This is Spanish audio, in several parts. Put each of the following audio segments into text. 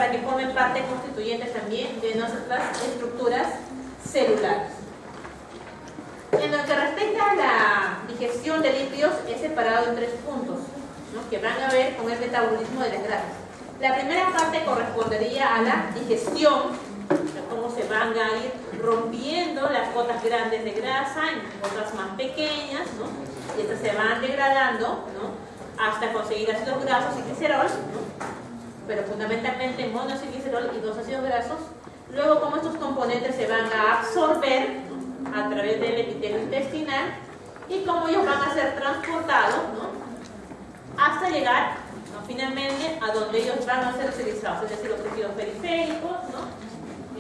para que formen parte constituyente también de nuestras estructuras celulares. En lo que respecta a la digestión de lípidos, es separado en 3 puntos, ¿no?, que van a ver con el metabolismo de las grasas. La primera parte correspondería a la digestión, cómo se van a ir rompiendo las cotas grandes de grasa en otras más pequeñas, ¿no?, y estas se van degradando, ¿no?, hasta conseguir ácidos grasos y glicerol, ¿no?, pero fundamentalmente monoacilglicerol y 2 ácidos grasos. Luego, cómo estos componentes se van a absorber, ¿no?, a través del epitelio intestinal, y cómo ellos van a ser transportados, ¿no?, hasta llegar, ¿no?, finalmente a donde ellos van a ser utilizados, es decir, los tejidos periféricos, ¿no?,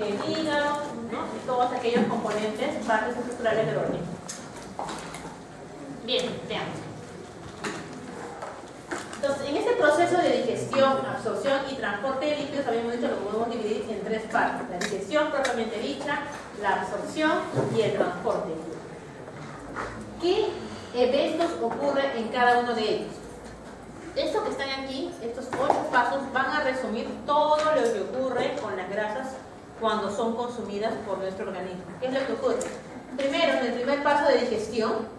el hígado, ¿no?, y todos aquellos componentes, partes estructurales del organismo. Bien, veamos. Entonces, en este proceso de digestión, absorción y transporte de lípidos, habíamos dicho, lo podemos dividir en 3 partes: la digestión propiamente dicha, la absorción y el transporte. ¿Qué eventos ocurren en cada uno de ellos? Estos que están aquí, estos 8 pasos, van a resumir todo lo que ocurre con las grasas cuando son consumidas por nuestro organismo. ¿Qué es lo que ocurre? Primero, en el primer paso de digestión,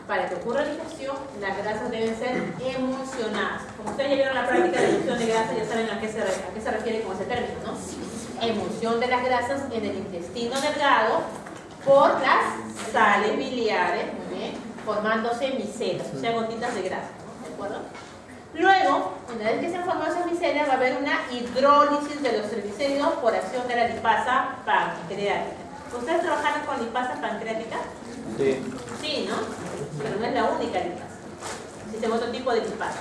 para que ocurra la digestión, las grasas deben ser emulsionadas. Como ustedes ya vieron la práctica de emulsión de grasas, ya saben a qué se refiere con ese término, ¿no? Emulsión de las grasas en el intestino delgado por las sales biliares, muy bien, formándose micelas, o sea, gotitas de grasa, ¿no?, ¿de acuerdo? Luego, una vez que se han formado esas micelas, va a haber una hidrólisis de los triglicéridos por acción de la lipasa pancreática. ¿Ustedes trabajaron con lipasa pancreática? Sí. Sí, ¿no? Pero no es la única lipasa. Existe otro tipo de lipasa.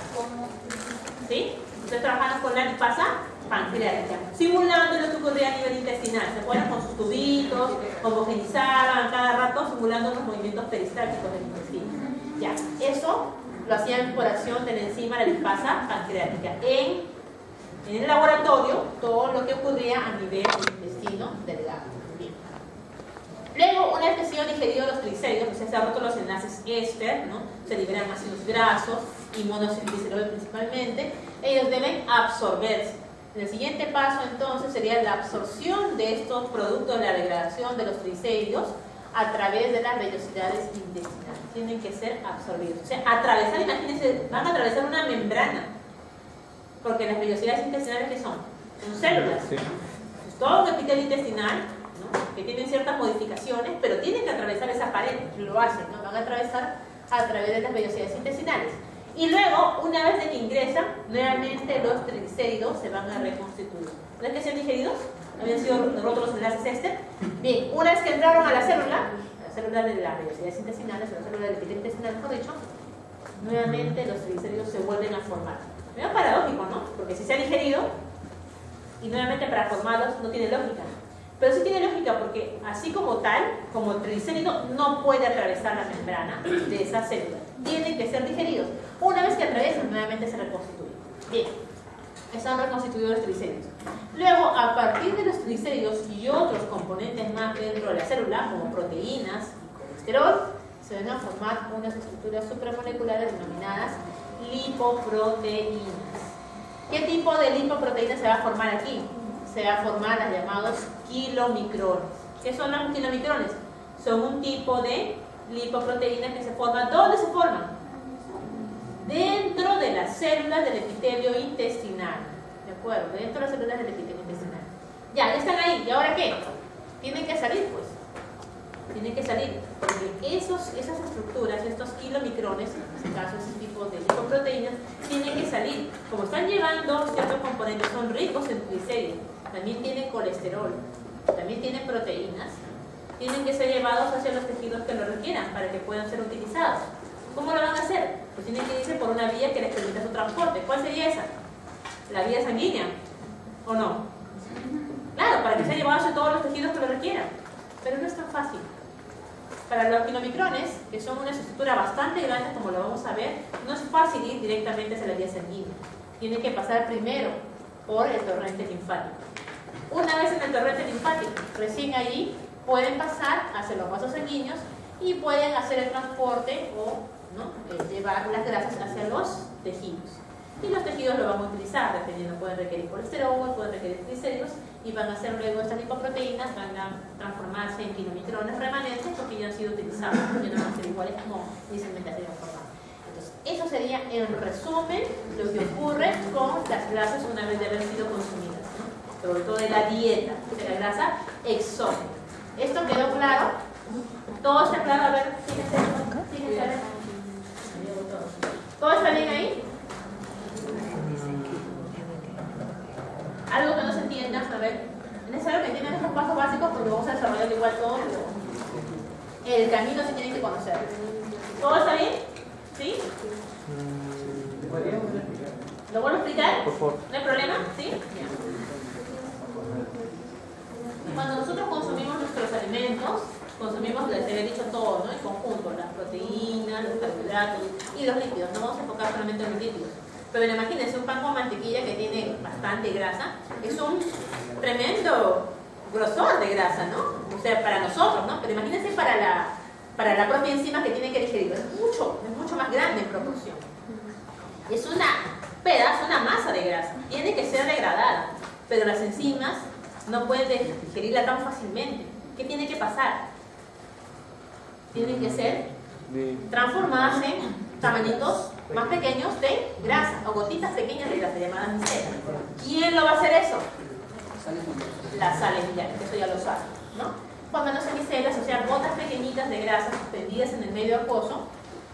¿Sí? Ustedes trabajaron con la lipasa pancreática, simulando lo que ocurría a nivel intestinal. ¿Se acuerdan? Con sus tubitos, homogenizaban cada rato, simulando los movimientos peristálticos del intestino. Ya, eso lo hacían por acción de la enzima, la lipasa pancreática. En el laboratorio, todo lo que ocurría a nivel del intestino delgado. Luego, una vez que se han digerido los triglicéridos, pues se han roto los enlaces éster, ¿no?, se liberan ácidos grasos y monoacilglicerol principalmente, ellos deben absorberse. El siguiente paso, entonces, sería la absorción de estos productos de la degradación de los triglicéridos a través de las vellosidades intestinales. Tienen que ser absorbidos. O sea, atravesar, imagínense, van a atravesar una membrana, porque las vellosidades intestinales, ¿qué son? Son células. Sí. Es todo un epitelio intestinal, ¿no?, que tienen ciertas modificaciones, pero tienen que atravesar esa pared, lo hacen, ¿no?, van a atravesar a través de las vellosidades intestinales. Y luego, una vez de que ingresan, nuevamente los triglicéridos se van a reconstituir. ¿No es que sean digeridos? ¿Habían sido rotos los enlaces éster? Bien, una vez que entraron a la célula de las vellosidades intestinales, o la célula del epitelio intestinal, mejor dicho, nuevamente los triglicéridos se vuelven a formar. Medio paradójico, ¿no? Porque si se ha digerido, y nuevamente para formarlos no tiene lógica. Pero sí tiene lógica, porque así como tal, como el triglicérido no puede atravesar la membrana de esa célula, tienen que ser digeridos. Una vez que atraviesan, nuevamente se reconstituyen. Bien, están reconstituidos los triglicéridos. Luego, a partir de los triglicéridos y otros componentes más dentro de la célula, como proteínas y colesterol, se van a formar unas estructuras supramoleculares denominadas lipoproteínas. ¿Qué tipo de lipoproteínas se va a formar aquí? Se va a formar las llamados kilomicrones. ¿Qué son los kilomicrones? Son un tipo de lipoproteínas que se forman. ¿Dónde se forman? Dentro de las células del epitelio intestinal. ¿De acuerdo? Dentro de las células del epitelio intestinal. Ya están ahí. ¿Y ahora qué? Tienen que salir, pues. Tienen que salir. Porque esas estructuras, estos kilomicrones, en este caso, ese tipo de lipoproteínas, tienen que salir. Como están llevando ciertos componentes, son ricos en triglicéridos, también tienen colesterol, también tienen proteínas, tienen que ser llevados hacia los tejidos que lo requieran para que puedan ser utilizados. ¿Cómo lo van a hacer? Pues tienen que irse por una vía que les permita su transporte. ¿Cuál sería esa? ¿La vía sanguínea? ¿O no? Claro, para que sea llevado hacia todos los tejidos que lo requieran. Pero no es tan fácil. Para los kilomicrones, que son una estructura bastante grande, como lo vamos a ver, no es fácil ir directamente hacia la vía sanguínea. Tienen que pasar primero por el torrente linfático. Una vez en el torrente linfático, recién allí pueden pasar hacia los vasos sanguíneos y pueden hacer el transporte o, ¿no?, llevar las grasas hacia los tejidos. y los tejidos lo van a utilizar, dependiendo, pueden requerir colesterol, pueden requerir triglicéridos, y van a hacer luego estas lipoproteínas, van a transformarse en kilomicrones remanentes porque ya han sido utilizados, ya no van a ser iguales como inicialmente se habían formado. Entonces, eso sería en resumen lo que ocurre con las grasas una vez de haber sido consumidas, ¿no? Sobre todo de la dieta, de la grasa exógena. ¿Esto quedó claro? ¿Todo está claro? A ver, fíjense, a ver. ¿Todo está bien ahí? Algo que no se entienda, a ver, es necesario que entiendan estos pasos básicos porque vamos a desarrollar igual todo, pero el camino se tiene que conocer. ¿Todo está bien? ¿Sí? ¿Lo vuelvo a explicar? Por favor. ¿No hay problema? ¿Sí? Cuando nosotros consumimos nuestros alimentos, consumimos, les había dicho todo, ¿no? En conjunto, las proteínas, los carbohidratos y los líquidos. No vamos a enfocar solamente en los líquidos. Pero imagínense un pan con mantequilla que tiene bastante grasa, es un tremendo grosor de grasa, ¿no? O sea, para nosotros, ¿no? Pero imagínense para la propia enzima que tiene que digerirlo, es mucho más grande en proporción. Es una masa de grasa, tiene que ser degradada, pero las enzimas no pueden digerirla tan fácilmente. ¿Qué tiene que pasar? Tienen que ser transformadas en tamañitos más pequeños de grasa, o gotitas pequeñas de grasa llamadas micelas. ¿Quién lo va a hacer eso? Las sales minerales, eso ya lo saben, ¿no? Formándose micelas, o sea, gotas pequeñitas de grasa suspendidas en el medio acuoso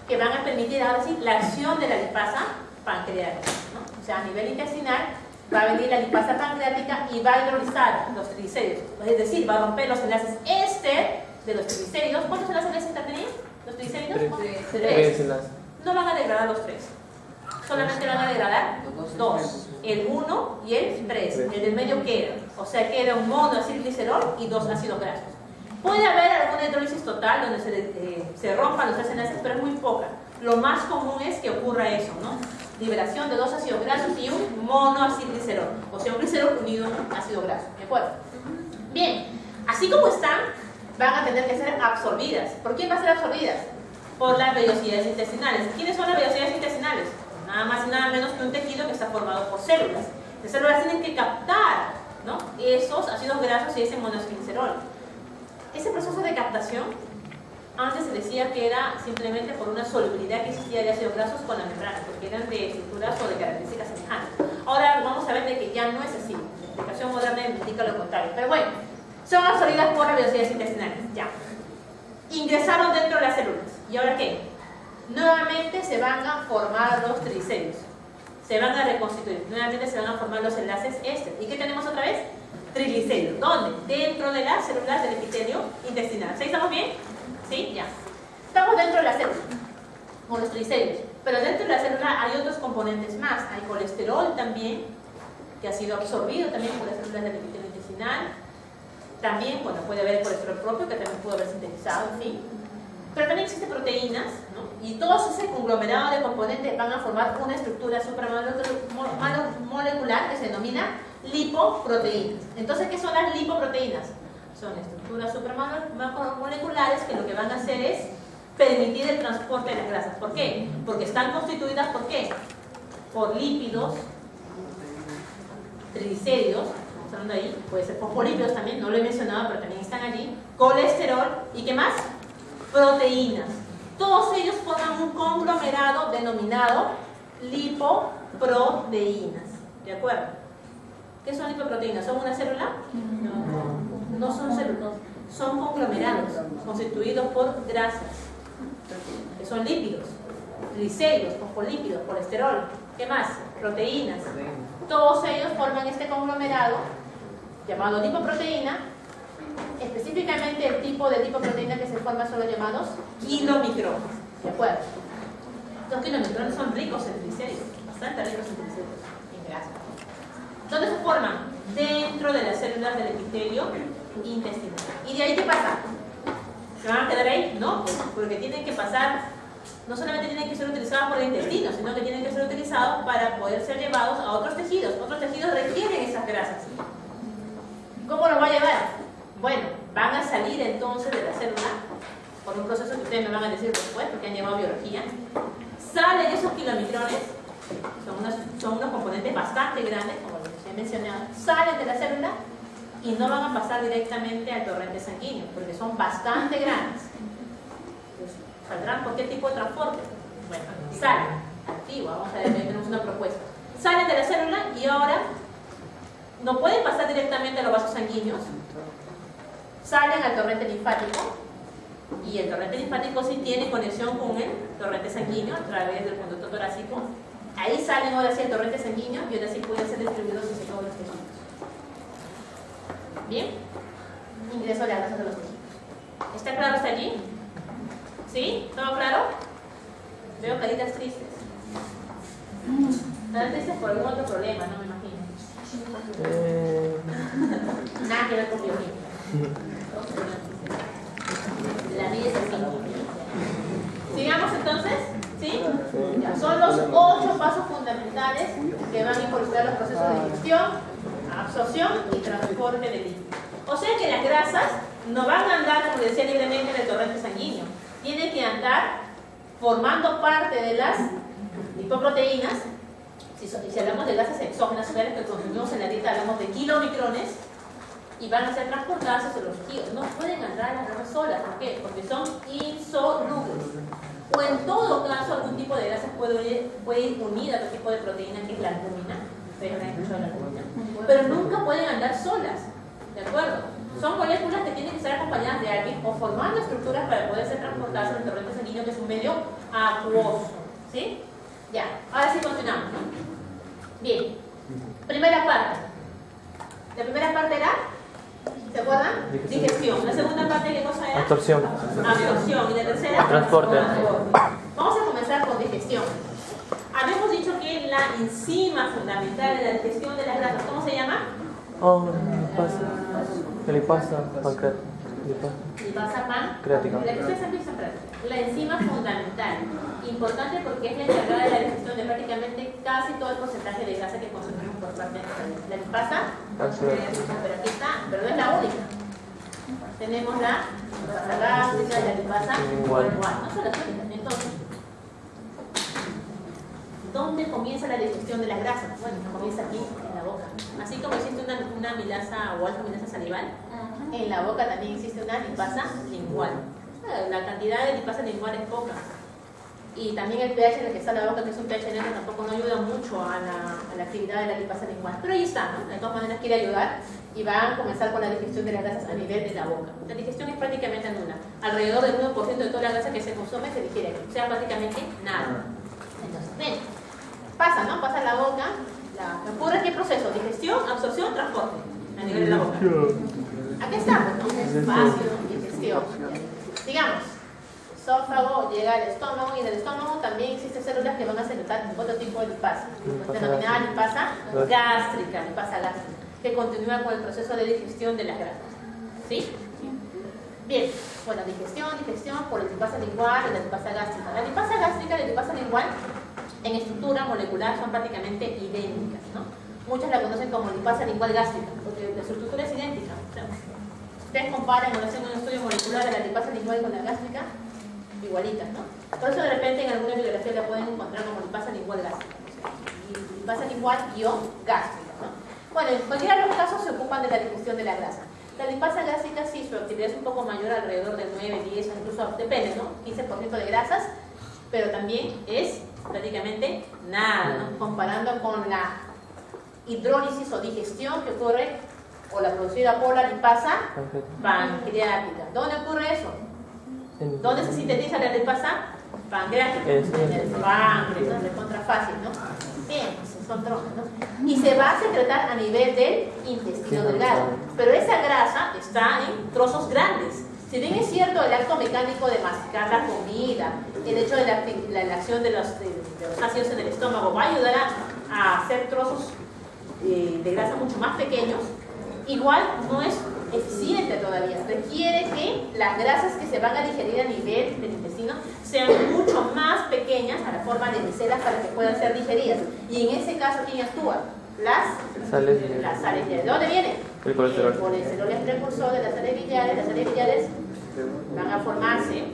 que van a permitir ahora sí la acción de la lipasa pancreática, ¿no? O sea, a nivel intestinal va a venir la lipasa pancreática y va a hidrolizar los triglicéridos, es decir, va a romper los enlaces éster de los triglicéridos. ¿Cuántos enlaces éster tenéis? ¿Los triglicéridos? Tres. No van a degradar los tres, solamente van a degradar dos, el 1 y el 3, el del medio queda, o sea queda un monoacilglicerol y 2 ácidos grasos. Puede haber alguna hidrólisis total donde se rompan los tres enlaces, pero es muy poca. Lo más común es que ocurra eso, ¿no? Liberación de 2 ácidos grasos y un monoacilglicerol, o sea un glicerol unido a un ácido graso, ¿de acuerdo? Bien, así como están, van a tener que ser absorbidas. ¿Por quién van a ser absorbidas? Por las vellosidades intestinales. ¿Quiénes son las vellosidades intestinales? Nada más y nada menos que un tejido que está formado por células. Las células tienen que captar, ¿no? Esos ácidos grasos y ese monoacilglicerol. Ese proceso de captación, antes se decía que era simplemente por una solubilidad que existía de ácidos grasos con la membrana, porque eran de estructuras o de características semejantes. Ahora vamos a ver de que ya no es así. La explicación moderna indica lo contrario. Pero bueno, son absorbidas por las vellosidades intestinales. Ya. Ingresaron dentro de las células. ¿Y ahora qué? Nuevamente se van a formar los triglicéridos. Se van a reconstituir. Nuevamente se van a formar los enlaces éster. ¿Y qué tenemos otra vez? Triglicéridos. ¿Dónde? Dentro de las células del epitelio intestinal. ¿Sí? ¿Estamos bien? ¿Sí? Ya. Estamos dentro de la célula con los triglicéridos. Pero dentro de la célula hay otros componentes más. Hay colesterol también, que ha sido absorbido también por las células del epitelio intestinal. También, bueno, puede haber colesterol propio que también pudo haber sintetizado, en fin. Pero también existen proteínas, ¿no? Y todos ese conglomerado de componentes van a formar una estructura supramolecular que se denomina lipoproteínas. Entonces, ¿qué son las lipoproteínas? Son estructuras supramoleculares que lo que van a hacer es permitir el transporte de las grasas. ¿Por qué? Porque están constituidas, ¿por qué? Por lípidos, triglicéridos, estamos hablando ahí, puede ser fosfolípidos también, no lo he mencionado, pero también están allí, colesterol, ¿y qué más? Proteínas. Todos ellos forman un conglomerado denominado lipoproteínas. ¿De acuerdo? ¿Qué son lipoproteínas? ¿Son una célula? No son células, son conglomerados constituidos por grasas, que son lípidos, glicéridos, fosfolípidos, colesterol. ¿Qué más? Proteínas. Todos ellos forman este conglomerado llamado lipoproteína. Específicamente el tipo de lipoproteína que se forma son los llamados kilomicrones. ¿De acuerdo? Los kilomicrones son ricos en triglicéridos, bastante ricos en triglicéridos, en grasa. ¿Dónde se forman? Dentro de las células del epitelio intestinal. ¿Y de ahí qué pasa? ¿Se van a quedar ahí? No, porque tienen que pasar, no solamente tienen que ser utilizados por el intestino, sino que tienen que ser utilizados para poder ser llevados a otros tejidos. Otros tejidos requieren esas grasas. ¿Cómo los va a llevar? Bueno, van a salir entonces de la célula por un proceso que ustedes me van a decir después, porque han llevado biología. Salen esos kilomicrones son unos componentes bastante grandes, como les he mencionado, salen de la célula y no van a pasar directamente al torrente sanguíneo, porque son bastante grandes. Entonces, ¿saldrán por qué tipo de transporte? Bueno, salen, activa, vamos a ver, tenemos una propuesta. Salen de la célula y ahora no pueden pasar directamente a los vasos sanguíneos, salen al torrente linfático, y el torrente linfático sí tiene conexión con el torrente sanguíneo a través del conducto torácico. Ahí salen ahora sí el torrente sanguíneo y ahora sí pueden ser distribuidos hacia todos los tejidos. Bien, ingreso de las grasas de los tejidos. ¿Está claro hasta allí? ¿Sí? ¿Todo claro? Veo caritas tristes. Están tristes por algún otro problema, no me imagino. Nada que ver con bioquímica. La vida es así. Sigamos entonces, ¿sí? Ya, son los 8 pasos fundamentales que van a involucrar los procesos de digestión, absorción y transporte de líquidos. O sea que las grasas no van a andar, como decía, libremente en el torrente sanguíneo. Tienen que andar formando parte de las lipoproteínas. Si hablamos de grasas exógenas, que consumimos en la dieta, hablamos de kilomicrones, y van a ser transportadas hacia los tejidos. No pueden andar las grasas solas. ¿Por qué? Porque son insolubles. O en todo caso, algún tipo de grasa puede ir unida a otro tipo de proteína, que es la albúmina. Ustedes han escuchado la albúmina. Pero nunca pueden andar solas. ¿De acuerdo? Son moléculas que tienen que estar acompañadas de alguien o formando estructuras para poder ser transportadas en el torrente sanguíneo, que es un medio acuoso. ¿Sí? Ya. Ahora sí continuamos, ¿no? Bien. Primera parte. La primera parte era, ¿se acuerdan? Digestión. La segunda parte, ¿qué cosa era? Absorción. Absorción. Y la tercera, transporte. Vamos a comenzar con digestión. Habíamos dicho que la enzima fundamental de la digestión de las grasas, ¿cómo se llama? Lipasa pancreática. La que ustedes han visto en práctica. La enzima fundamental. Importante porque es la encargada de la digestión de prácticamente casi todo el porcentaje de grasa que consumimos por parte de la lipasa. Pero aquí está, pero no es la única. Tenemos la lipasa gástrica y la lipasa igual. No son las únicas. Entonces, ¿dónde comienza la digestión de las grasas? Bueno, comienza aquí, en la boca. Así como existe una amilasa o alfa-amilasa salival, en la boca también existe una lipasa lingual. La cantidad de lipasa lingual es poca. Y también el pH en el que está la boca, que es un pH neutro, tampoco no ayuda mucho a la actividad de la lipasa lingual. Pero ahí está, ¿no? De todas maneras quiere ayudar y va a comenzar con la digestión de las grasas a nivel de la boca. La digestión es prácticamente nula. Alrededor del 1% de toda la grasa que se consume se digiere aquí. O sea, prácticamente nada. Entonces, ven. Pasa, ¿no? Pasa la boca. ¿Ocurre qué proceso? Digestión, absorción, transporte. A nivel de la boca. Aquí estamos, ¿no? Espacio, digestión. Digamos, esófago llega al estómago y en el estómago también existen células que van a secretar otro tipo de lipasa, denominada lipasa gástrica, que continúa con el proceso de digestión de las grasas. ¿Sí? Bien, bueno, digestión por la lipasa lingual y la lipasa gástrica. La lipasa gástrica y la lipasa lingual en estructura molecular son prácticamente idénticas, ¿no? Muchos la conocen como lipasa lingual gástrica, porque la estructura es idéntica. O sea, ustedes comparan o hacen un estudio molecular de la lipasa lingual con la gástrica, igualitas, ¿no? Por eso de repente en alguna bibliografía la pueden encontrar como lipasa lingual gástrica. O sea, lipasa lingual gástrica, ¿no? Bueno, en cualquiera de los casos se ocupan de la digestión de la grasa. La lipasa gástrica sí, su actividad es un poco mayor, alrededor de 9, 10, incluso depende, ¿no? 15% de grasas, pero también es prácticamente nada, ¿no? Comparando con la hidrólisis o digestión que ocurre, o la producida por la lipasa pancreática. ¿Dónde ocurre eso? ¿Dónde se sintetiza la lipasa pancreática? En el páncreas, es contra fácil, ¿no? Bien, son troncos, ¿no? Y se va a secretar a nivel del intestino delgado. Pero esa grasa está en trozos grandes. Si bien es cierto el acto mecánico de masticar la comida, el hecho de la acción de los ácidos en el estómago va a ayudar a hacer trozos de grasa mucho más pequeños, igual no es eficiente todavía. Requiere que las grasas que se van a digerir a nivel del intestino sean mucho más pequeñas a la forma de micelas para que puedan ser digeridas. Y en ese caso, ¿quién actúa? Las sales biliares. ¿De dónde viene? El colesterol. El colesterol es precursor de las sales biliares. Las sales biliares van a formarse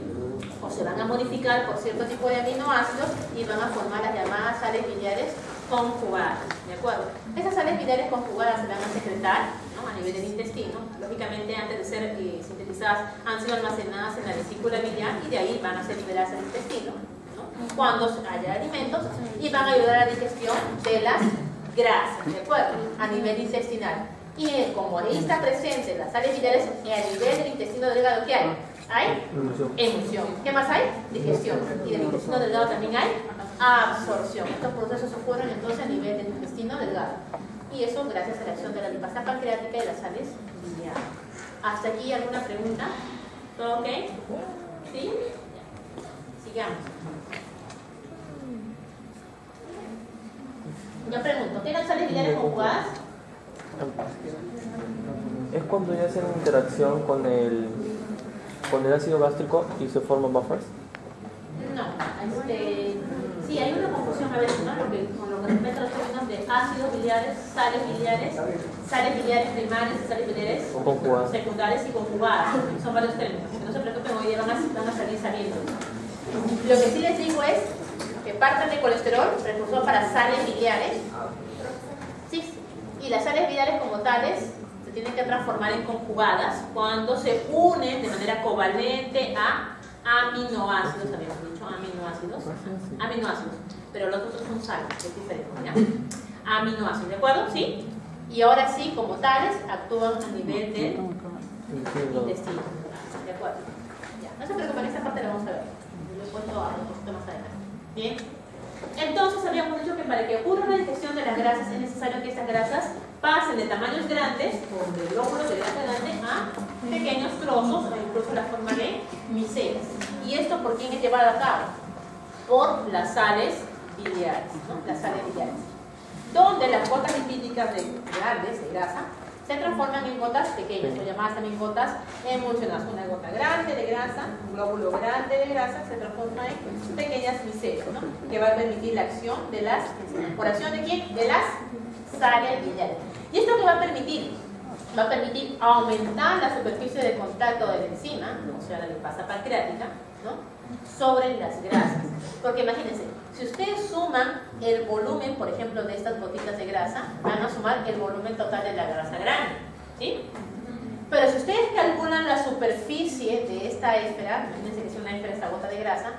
o se van a modificar por cierto tipo de aminoácidos y van a formar las llamadas sales biliares conjugadas, ¿de acuerdo? Esas sales biliares conjugadas se van a secretar, ¿no?, a nivel del intestino. Lógicamente, antes de ser sintetizadas, han sido almacenadas en la vesícula biliar y de ahí van a ser liberadas al intestino, ¿no?, cuando haya alimentos, y van a ayudar a la digestión de las grasas, ¿de acuerdo?, a nivel intestinal. Y como ahí está presente las sales biliares, a nivel del intestino delgado, ¿qué hay? Hay emulsión. ¿Qué más hay? Digestión. Y del intestino delgado también hay absorción. Estos procesos ocurren entonces a nivel del intestino delgado. Y eso gracias a la acción de la lipasa pancreática y las sales biliares. ¿Hasta aquí alguna pregunta? ¿Todo ok? ¿Sí? Sigamos. Yo pregunto, ¿tienen sales biliares conjugadas? Es cuando ya hacen interacción con el ácido gástrico y se forman buffers. No, sí, hay una confusión a veces, ¿no? Porque con lo que respecta a los términos de ácidos biliares, sales biliares primarias y sales biliares secundarias y conjugadas. Son varios términos. No se preocupen, hoy día van a salir sabiendo. Lo que sí les digo es que parten de colesterol, precursor para sales biliares. Sí, y las sales biliares como tales se tienen que transformar en conjugadas cuando se unen de manera covalente a aminoácidos, habíamos dicho aminoácidos, pero los otros son sales, es diferente, ¿ya? Aminoácidos, ¿de acuerdo? ¿Sí? Y ahora sí, como tales, actúan a nivel del intestino, ¿de acuerdo? Ya, no se preocupen, esta parte la vamos a ver, lo he puesto un poquito más adelante. Bien, entonces habíamos dicho que para que ocurra la digestión de las grasas es necesario que estas grasas pasen de tamaños grandes, o de glóbulos de grasa grande, a pequeños trozos, o incluso la forma de micelas. ¿Y esto por quién es llevado a cabo? Por las sales biliares, ¿no? Las sales biliares, donde las gotas lipídicas grandes de grasa se transforman en gotas pequeñas, o llamadas también gotas emulsionadas. Una gota grande de grasa, un glóbulo grande de grasa, se transforma en pequeñas micelas, ¿no?, que va a permitir la acción de las enzimas. ¿Por acción de quién? De las sales biliares. ¿Y esto qué va a permitir? Va a permitir aumentar la superficie de contacto de la enzima, o sea, la lipasa pancreática, ¿no?, sobre las grasas. Porque imagínense, si ustedes suman el volumen, por ejemplo, de estas gotitas de grasa, van a sumar el volumen total de la grasa grande, ¿sí? Pero si ustedes calculan la superficie de esta esfera, imagínense que es una esfera, esta gota de grasa,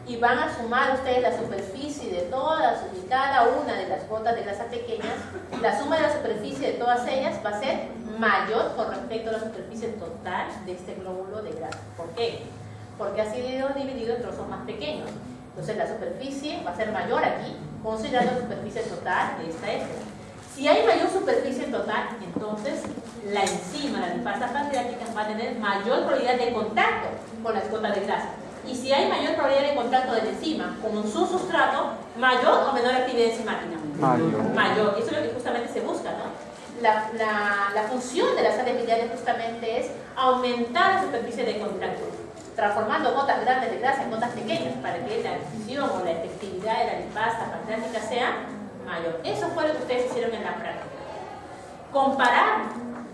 y van a sumar ustedes la superficie de todas y cada una de las gotas de grasa pequeñas, la suma de la superficie de todas ellas va a ser mayor con respecto a la superficie total de este glóbulo de grasa. ¿Por qué? Porque ha sido dividido en trozos más pequeños. Entonces la superficie va a ser mayor aquí, considerando la superficie total de esta esfera. Si hay mayor superficie total, entonces la enzima, la lipasa pancreática, va a tener mayor probabilidad de contacto con las gotas de grasa. Y si hay mayor probabilidad de contacto de la enzima con su sustrato, mayor o menor actividad enzimática. Mayor. Y eso es lo que justamente se busca, ¿no? La función de las sales biliares justamente es aumentar la superficie de contacto, transformando gotas grandes de grasa en gotas pequeñas para que la acción o la efectividad de la lipasa pancreática sea mayor. Eso fue lo que ustedes hicieron en la práctica. Comparar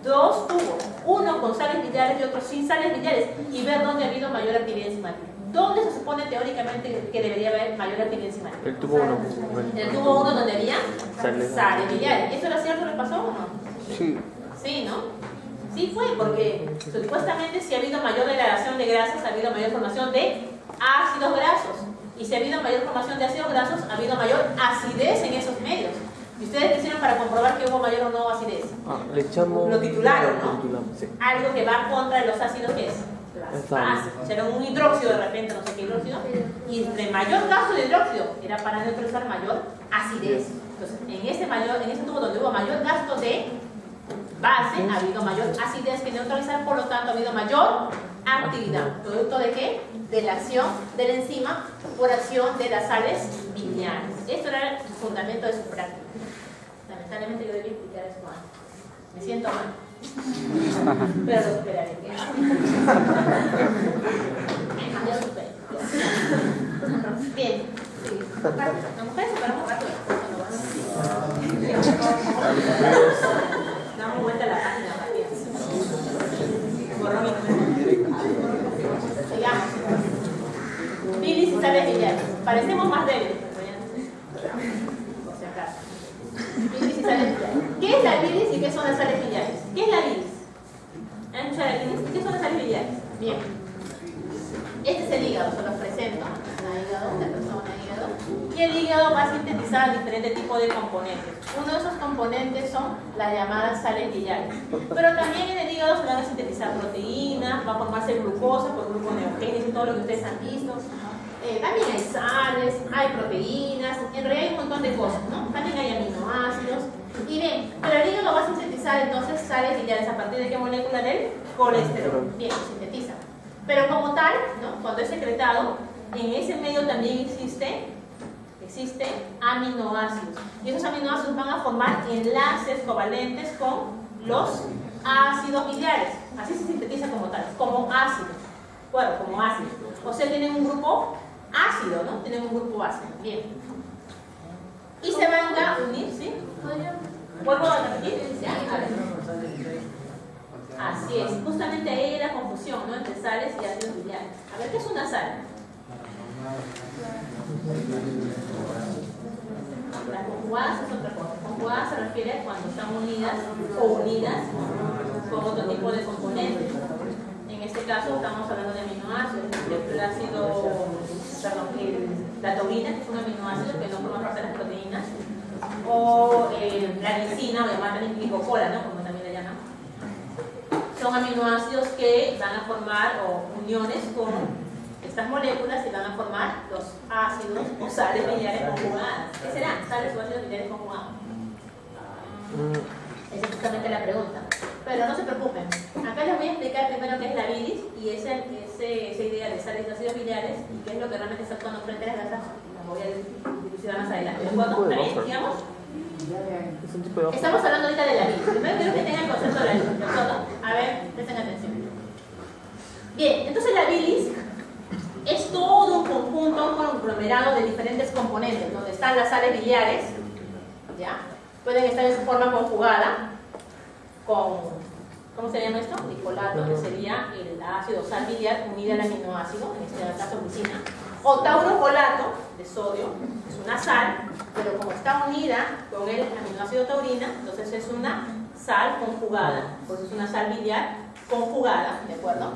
dos tubos, uno con sales biliares y otro sin sales biliares, y ver dónde ha habido mayor actividad enzimática. ¿Dónde se supone teóricamente que debería haber mayor actividad enzimática? El tubo 1. El tubo 1 donde había sales biliares. ¿Eso era cierto? ¿Le pasó o no? Sí. Sí, ¿no? Sí fue, porque supuestamente si ha habido mayor degradación de grasas, ha habido mayor formación de ácidos grasos. Y si ha habido mayor formación de ácidos grasos, ha habido mayor acidez en esos medios. ¿Y ustedes qué hicieron para comprobar que hubo mayor o no acidez? Le echamos... Lo titularon, ¿no? Sí. Algo que va contra de los ácidos, ¿qué es? Las bases. Echaron un hidróxido de repente, no sé qué hidróxido, y entre mayor gasto de hidróxido era para neutralizar mayor acidez. Entonces, en ese tubo donde hubo mayor gasto de base, ha habido mayor acidez que neutralizar, por lo tanto ha habido mayor actividad. ¿Producto de qué? De la acción de la enzima por acción de las sales biliares. Esto era el fundamento de su práctica. Lamentablemente yo debí explicar eso antes. Me siento mal. Pero lo superaré. Ya lo superé. Bien. Las mujeres superamos rápido. Damos vuelta a la página rápido. Borrón y sigamos. qué son las sales biliares. ¿Qué es la bilis? ¿Han escuchado la bilis? ¿Qué son las sales biliares? Bien. Este es el hígado, se los presento. El hígado, la persona hígado. Y el hígado va a sintetizar diferentes tipos de componentes. Uno de esos componentes son las llamadas sales biliares. Pero también en el hígado se van a sintetizar proteínas, va a formarse glucosa por gluconeogénesis y todo lo que ustedes han visto. También hay sales, hay proteínas, en realidad hay un montón de cosas, ¿no? También hay aminoácidos. Y bien, pero el hígado va a sintetizar entonces sales biliares a partir de qué molécula del colesterol. Bien, lo sintetiza. Pero como tal, ¿no? Cuando es secretado, en ese medio también existen aminoácidos. Y esos aminoácidos van a formar enlaces covalentes con los ácidos biliares. Así se sintetiza como tal, como ácido. Bueno, como ácido. O sea, tienen un grupo ácido, ¿no? Tienen un grupo ácido. Bien. Y se van a unir, ¿sí? ¿Vuelvo a repetir? ¿Ya? A ver. Así es. Justamente ahí hay la confusión, ¿no? Entre sales y ácidos biliares. A ver, ¿qué es una sal? Las conjugadas es otra cosa. Conjugadas se refiere a cuando están unidas o unidas con otro tipo de componentes. En este caso estamos hablando de aminoácidos, el ácido, la taurina, que es un aminoácido que no forma parte de las proteínas, o la glicina, o llamada también glicocola, ¿no? Como también la llaman. Son aminoácidos que van a formar uniones con estas moléculas y van a formar los ácidos o sales biliares conjugadas. ¿Qué serán? Sales o ácidos biliares conjugados. Esa es justamente la pregunta. Pero no se preocupen. Acá les voy a explicar primero qué es la bilis y esa idea de sales y ácidos biliares y qué es lo que realmente está actuando frente a las grasas. Las voy a dilucidar más adelante. ¿De acuerdo? ¿Está bien? Sigamos. Estamos hablando ahorita de la bilis. Primero quiero que tengan el concepto de la bilis. ¿De acuerdo? A ver, presten atención. Bien, entonces la bilis es todo un conjunto, un conglomerado de diferentes componentes, donde están las sales biliares, ¿ya? Pueden estar en su forma conjugada con, ¿cómo se llama esto? Glicolato, que sería el ácido sal biliar unida al aminoácido, en este caso glicina, o taurocolato de sodio, es una sal, pero como está unida con el aminoácido taurina, entonces es una sal conjugada, pues es una sal biliar conjugada, ¿de acuerdo?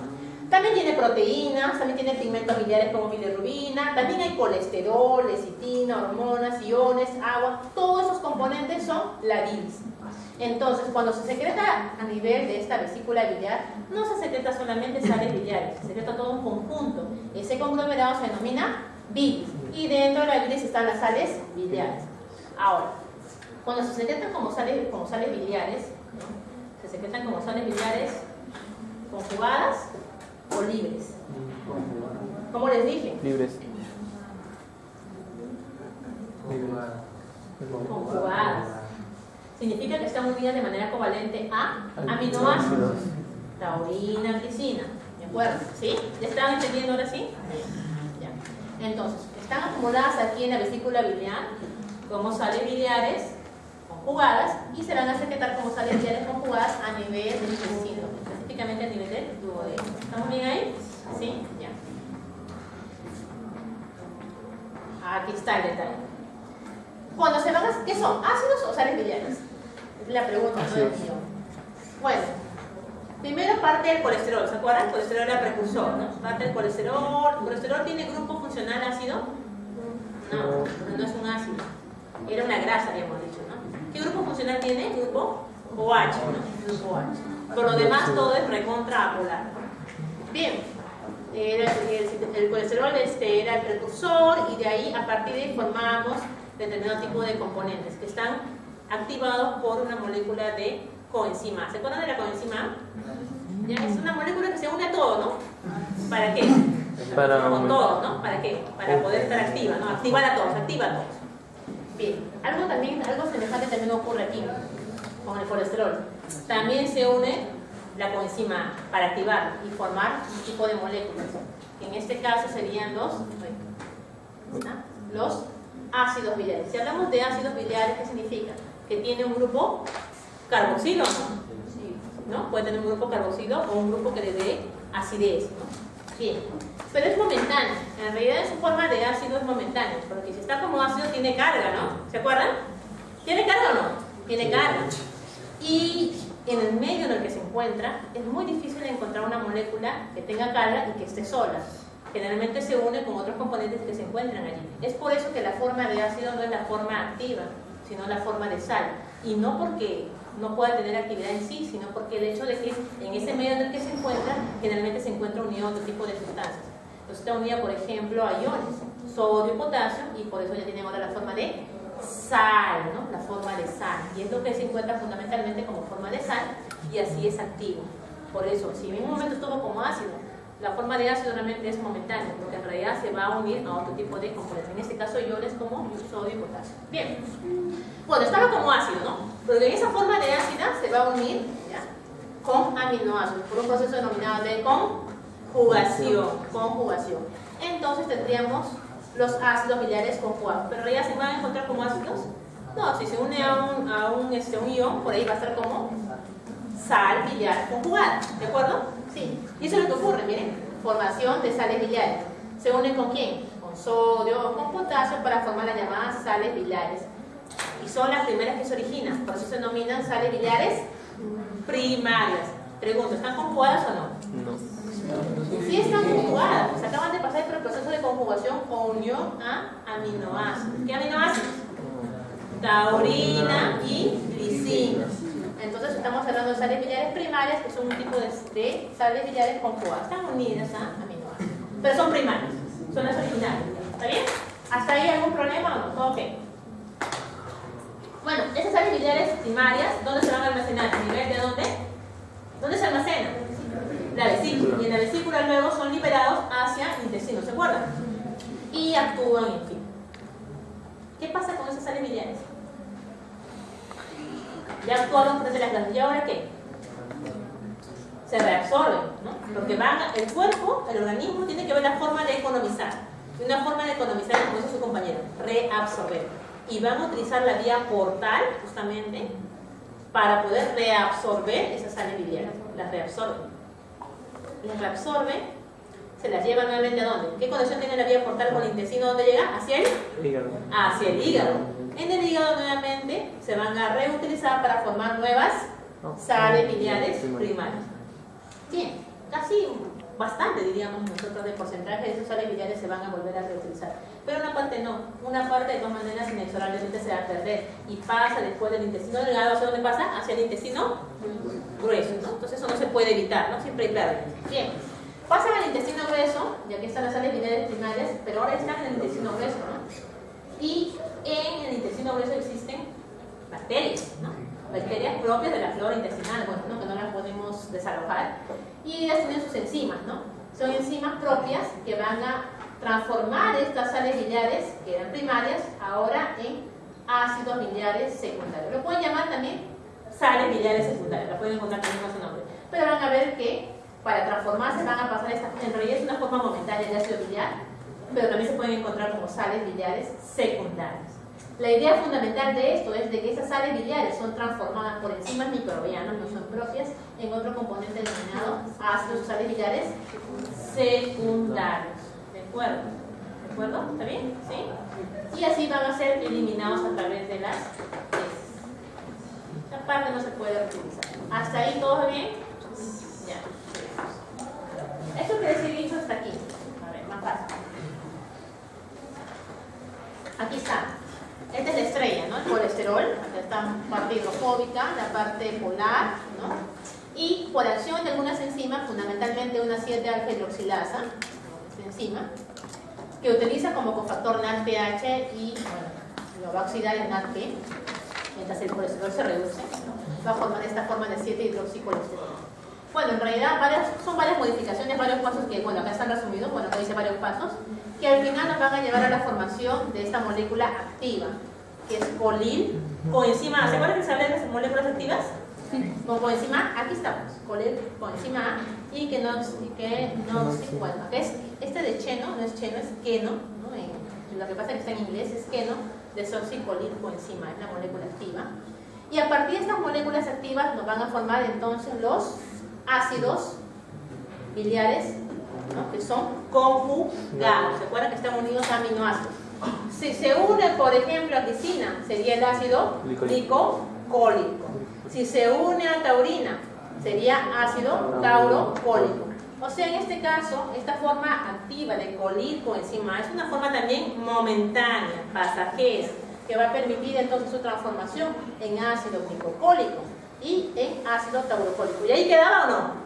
También tiene proteínas, también tiene pigmentos biliares como bilirrubina, también hay colesterol, lecitina, hormonas, iones, agua, todos esos componentes son la bilis. Entonces, cuando se secreta a nivel de esta vesícula biliar, no se secreta solamente sales biliares, se secreta todo un conjunto. Ese conglomerado se denomina bilis y dentro de la bilis están las sales biliares. Ahora, cuando se secretan como sales biliares, ¿no? Se secretan como sales biliares conjugadas o libres. ¿Cómo les dije? Libres. Conjugadas. Significa que están unidas de manera covalente a aminoácidos. Taurina, glicina. ¿De acuerdo? ¿Sí? ¿Ya están entendiendo ahora sí? Ya. Entonces, están acumuladas aquí en la vesícula biliar como sales biliares conjugadas y se van a secretar como sales biliares conjugadas a nivel del intestino, específicamente a nivel del duodeno. ¿Estamos bien ahí? ¿Sí? Ya. Aquí está el detalle. Cuando se van a... ¿Qué son? ¿Ácidos o sales biliares? Es la pregunta, no del guión. Bueno, primero parte del colesterol, ¿se acuerdan? El colesterol era precursor, ¿no? Parte del colesterol. ¿El colesterol tiene grupo funcional ácido? No, no es un ácido. Era una grasa, habíamos dicho, ¿no? ¿Qué grupo funcional tiene? Grupo OH, ¿no? Grupo OH. Por lo demás todo es recontra apolar. Bien, el colesterol era el precursor y de ahí a partir de ahí formamos determinado tipo de componentes que están activados por una molécula de coenzima. ¿Se acuerdan de la coenzima? Ya es una molécula que se une a todo, ¿no? ¿Para qué? Con todo, ¿no? ¿Para qué? Para poder estar activa, ¿no? Activar a todos, activa a todos. Bien, algo semejante también ocurre aquí con el colesterol. También se une la coenzima para activar y formar un tipo de moléculas, que en este caso serían los ácidos biliares. Si hablamos de ácidos biliares, ¿qué significa? Que tiene un grupo carboxilo, ¿no? Puede tener un grupo carboxilo o un grupo que le dé acidez, ¿no? Bien, pero es momentáneo. En realidad su forma de ácido es momentáneo, porque si está como ácido tiene carga, ¿no? ¿Se acuerdan? ¿Tiene carga o no? Tiene carga. Y en el medio en el que se encuentra, es muy difícil encontrar una molécula que tenga carga y que esté sola. Generalmente se une con otros componentes que se encuentran allí. Es por eso que la forma de ácido no es la forma activa, sino la forma de sal. Y no porque no pueda tener actividad en sí, sino porque el hecho de que en ese medio en el que se encuentra, generalmente se encuentra unido a otro tipo de sustancias. Entonces está unida, por ejemplo, a iones, sodio y potasio, y por eso ya tienen ahora la forma de sal, ¿no? La forma de sal. Y es lo que se encuentra fundamentalmente como forma de sal, y así es activo. Por eso, si en un momento estuvo como ácido, la forma de ácido realmente es momentánea, porque en realidad se va a unir a otro tipo de componentes. En este caso, iones como sodio y potasio. Bien. Bueno, estaba como ácido, ¿no? Pero en esa forma de ácida se va a unir, ¿ya?, con aminoácidos, por un proceso denominado de conjugación. Entonces tendríamos los ácidos biliares conjugados. Pero en realidad se van a encontrar como ácidos. No, si se une a un ion, por ahí va a estar como sal biliar conjugada. ¿De acuerdo? Sí. Y eso es lo que ocurre, miren. Formación de sales biliares. ¿Se unen con quién? Con sodio o con potasio para formar las llamadas sales biliares. Y son las primeras que se originan. Por eso se denominan sales biliares primarias. Pregunto, ¿están conjugadas o no? No. Sí están conjugadas, pues acaban de pasar por el proceso de conjugación o unión a aminoácidos. ¿Qué aminoácidos? Taurina y lisina. Entonces estamos hablando de sales biliares primarias, que son un tipo de sales biliares conjugadas. Están unidas a aminoácidos, pero son primarias, son las originales. ¿Está bien? ¿Hasta ahí algún problema o no? ¿Todo ok? Bueno, esas sales biliares primarias, ¿dónde se van a almacenar? ¿A nivel de dónde? ¿Dónde se almacenan? La vesícula. Y en la vesícula luego son liberados hacia el intestino, ¿se acuerdan? Y actúan, en fin. ¿Qué pasa con esas sales biliares? Ya actuaron frente a las glándulas. ¿Y ahora qué? Se reabsorben, ¿no? Porque el cuerpo, el organismo, tiene que ver la forma de economizar. Y una forma de economizar, como dice su compañero, reabsorber. Y van a utilizar la vía portal, justamente, para poder reabsorber esas sales biliares. Las reabsorben. Las reabsorbe, se las lleva nuevamente ¿a dónde? ¿Qué conexión tiene la vía portal con el intestino? ¿Dónde llega? ¿Hacia el hígado? Hacia el hígado. En el hígado nuevamente se van a reutilizar para formar nuevas sales biliares primarias. Bien, casi bastante diríamos nosotros de porcentaje de esas sales biliares se van a volver a reutilizar. Pero una parte no, una parte de todas maneras inexorablemente se va a perder y pasa después del intestino delgado. ¿Hacia dónde pasa? Hacia el intestino grueso, ¿no? Entonces eso no se puede evitar, ¿no? Siempre hay pérdidas. Bien, pasan al intestino grueso, ya que están las sales biliares primarias, pero ahora están en el intestino grueso, ¿no? Y en el intestino grueso existen bacterias, ¿no? Bacterias propias de la flora intestinal, bueno, ¿no? Que no las podemos desalojar. Y ellas tienen sus enzimas, ¿no? Son enzimas propias que van a transformar estas sales biliares, que eran primarias, ahora en ácidos biliares secundarios. Lo pueden llamar también sales biliares secundarias, la pueden encontrar también con su nombre. Pero van a ver que para transformarse van a pasar en realidad es una forma momentánea de ácido biliar, pero también se pueden encontrar como sales biliares secundarias. La idea fundamental de esto es de que esas sales biliares son transformadas por enzimas microbianas, no son propias, en otro componente denominado ácidos o sales biliares secundarios. ¿De acuerdo? ¿De acuerdo? ¿Está bien? ¿Sí? Y así van a ser eliminados a través de las heces. Esta parte no se puede reutilizar. ¿Hasta ahí todo bien? Ya. Esto que les he dicho hasta aquí. A ver, más fácil. Aquí está. Esta es la estrella, ¿no? El colesterol. Acá está la parte hidrofóbica, la parte polar, ¿no? Y por acción de algunas enzimas, fundamentalmente una 7-alfa-hidroxilasa, esta enzima, que utiliza como cofactor NADPH y, bueno, lo va a oxidar en NADP, mientras el colesterol se reduce, ¿no? Va a formar esta forma de 7-hidroxicolesterol. Bueno, en realidad son varias modificaciones, varios pasos que, bueno, acá están resumidos, bueno, acá dice varios pasos, que al final nos van a llevar a la formación de esta molécula activa, que es colil, coenzima A. ¿Se acuerdan que se habla de las moléculas activas? Sí. Con coenzima A, aquí estamos, colil, coenzima A, y bueno, acá es este de cheno, no es cheno, es queno, ¿no? Lo que pasa es que está en inglés, es queno, desoxicolil coenzima, es la molécula activa. Y a partir de estas moléculas activas nos van a formar entonces los ácidos biliares, ¿no? Que son conjugados. ¿Se acuerdan que están unidos a aminoácidos? Si se une, por ejemplo, a glicina, sería el ácido glicólico. Si se une a taurina, sería ácido taurocólico. O sea, en este caso, esta forma activa de colir coenzima es una forma también momentánea, pasajera, que va a permitir entonces su transformación en ácido glicocólico y en ácido taurocólico. ¿Y ahí quedaba o no?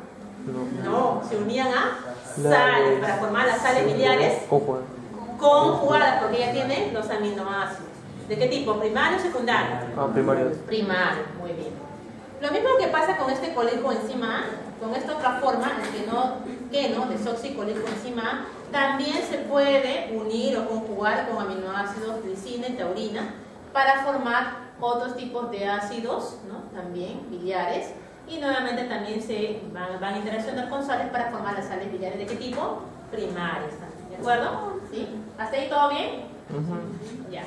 No, se unían a sales para formar las sales biliares conjugadas, porque ya tienen los aminoácidos. ¿De qué tipo? ¿Primario o secundario? Primario. Primario, muy bien. Lo mismo que pasa con este colir coenzima A, con esta otra forma, el queno desoxicolir coenzima A, también se puede unir o conjugar con aminoácidos glicina y taurina para formar otros tipos de ácidos, ¿no? También biliares, y nuevamente también se van a interaccionar con sales para formar las sales biliares. ¿De qué tipo? Primarias también, ¿de acuerdo? ¿Sí? ¿Hasta ahí todo bien? Ya.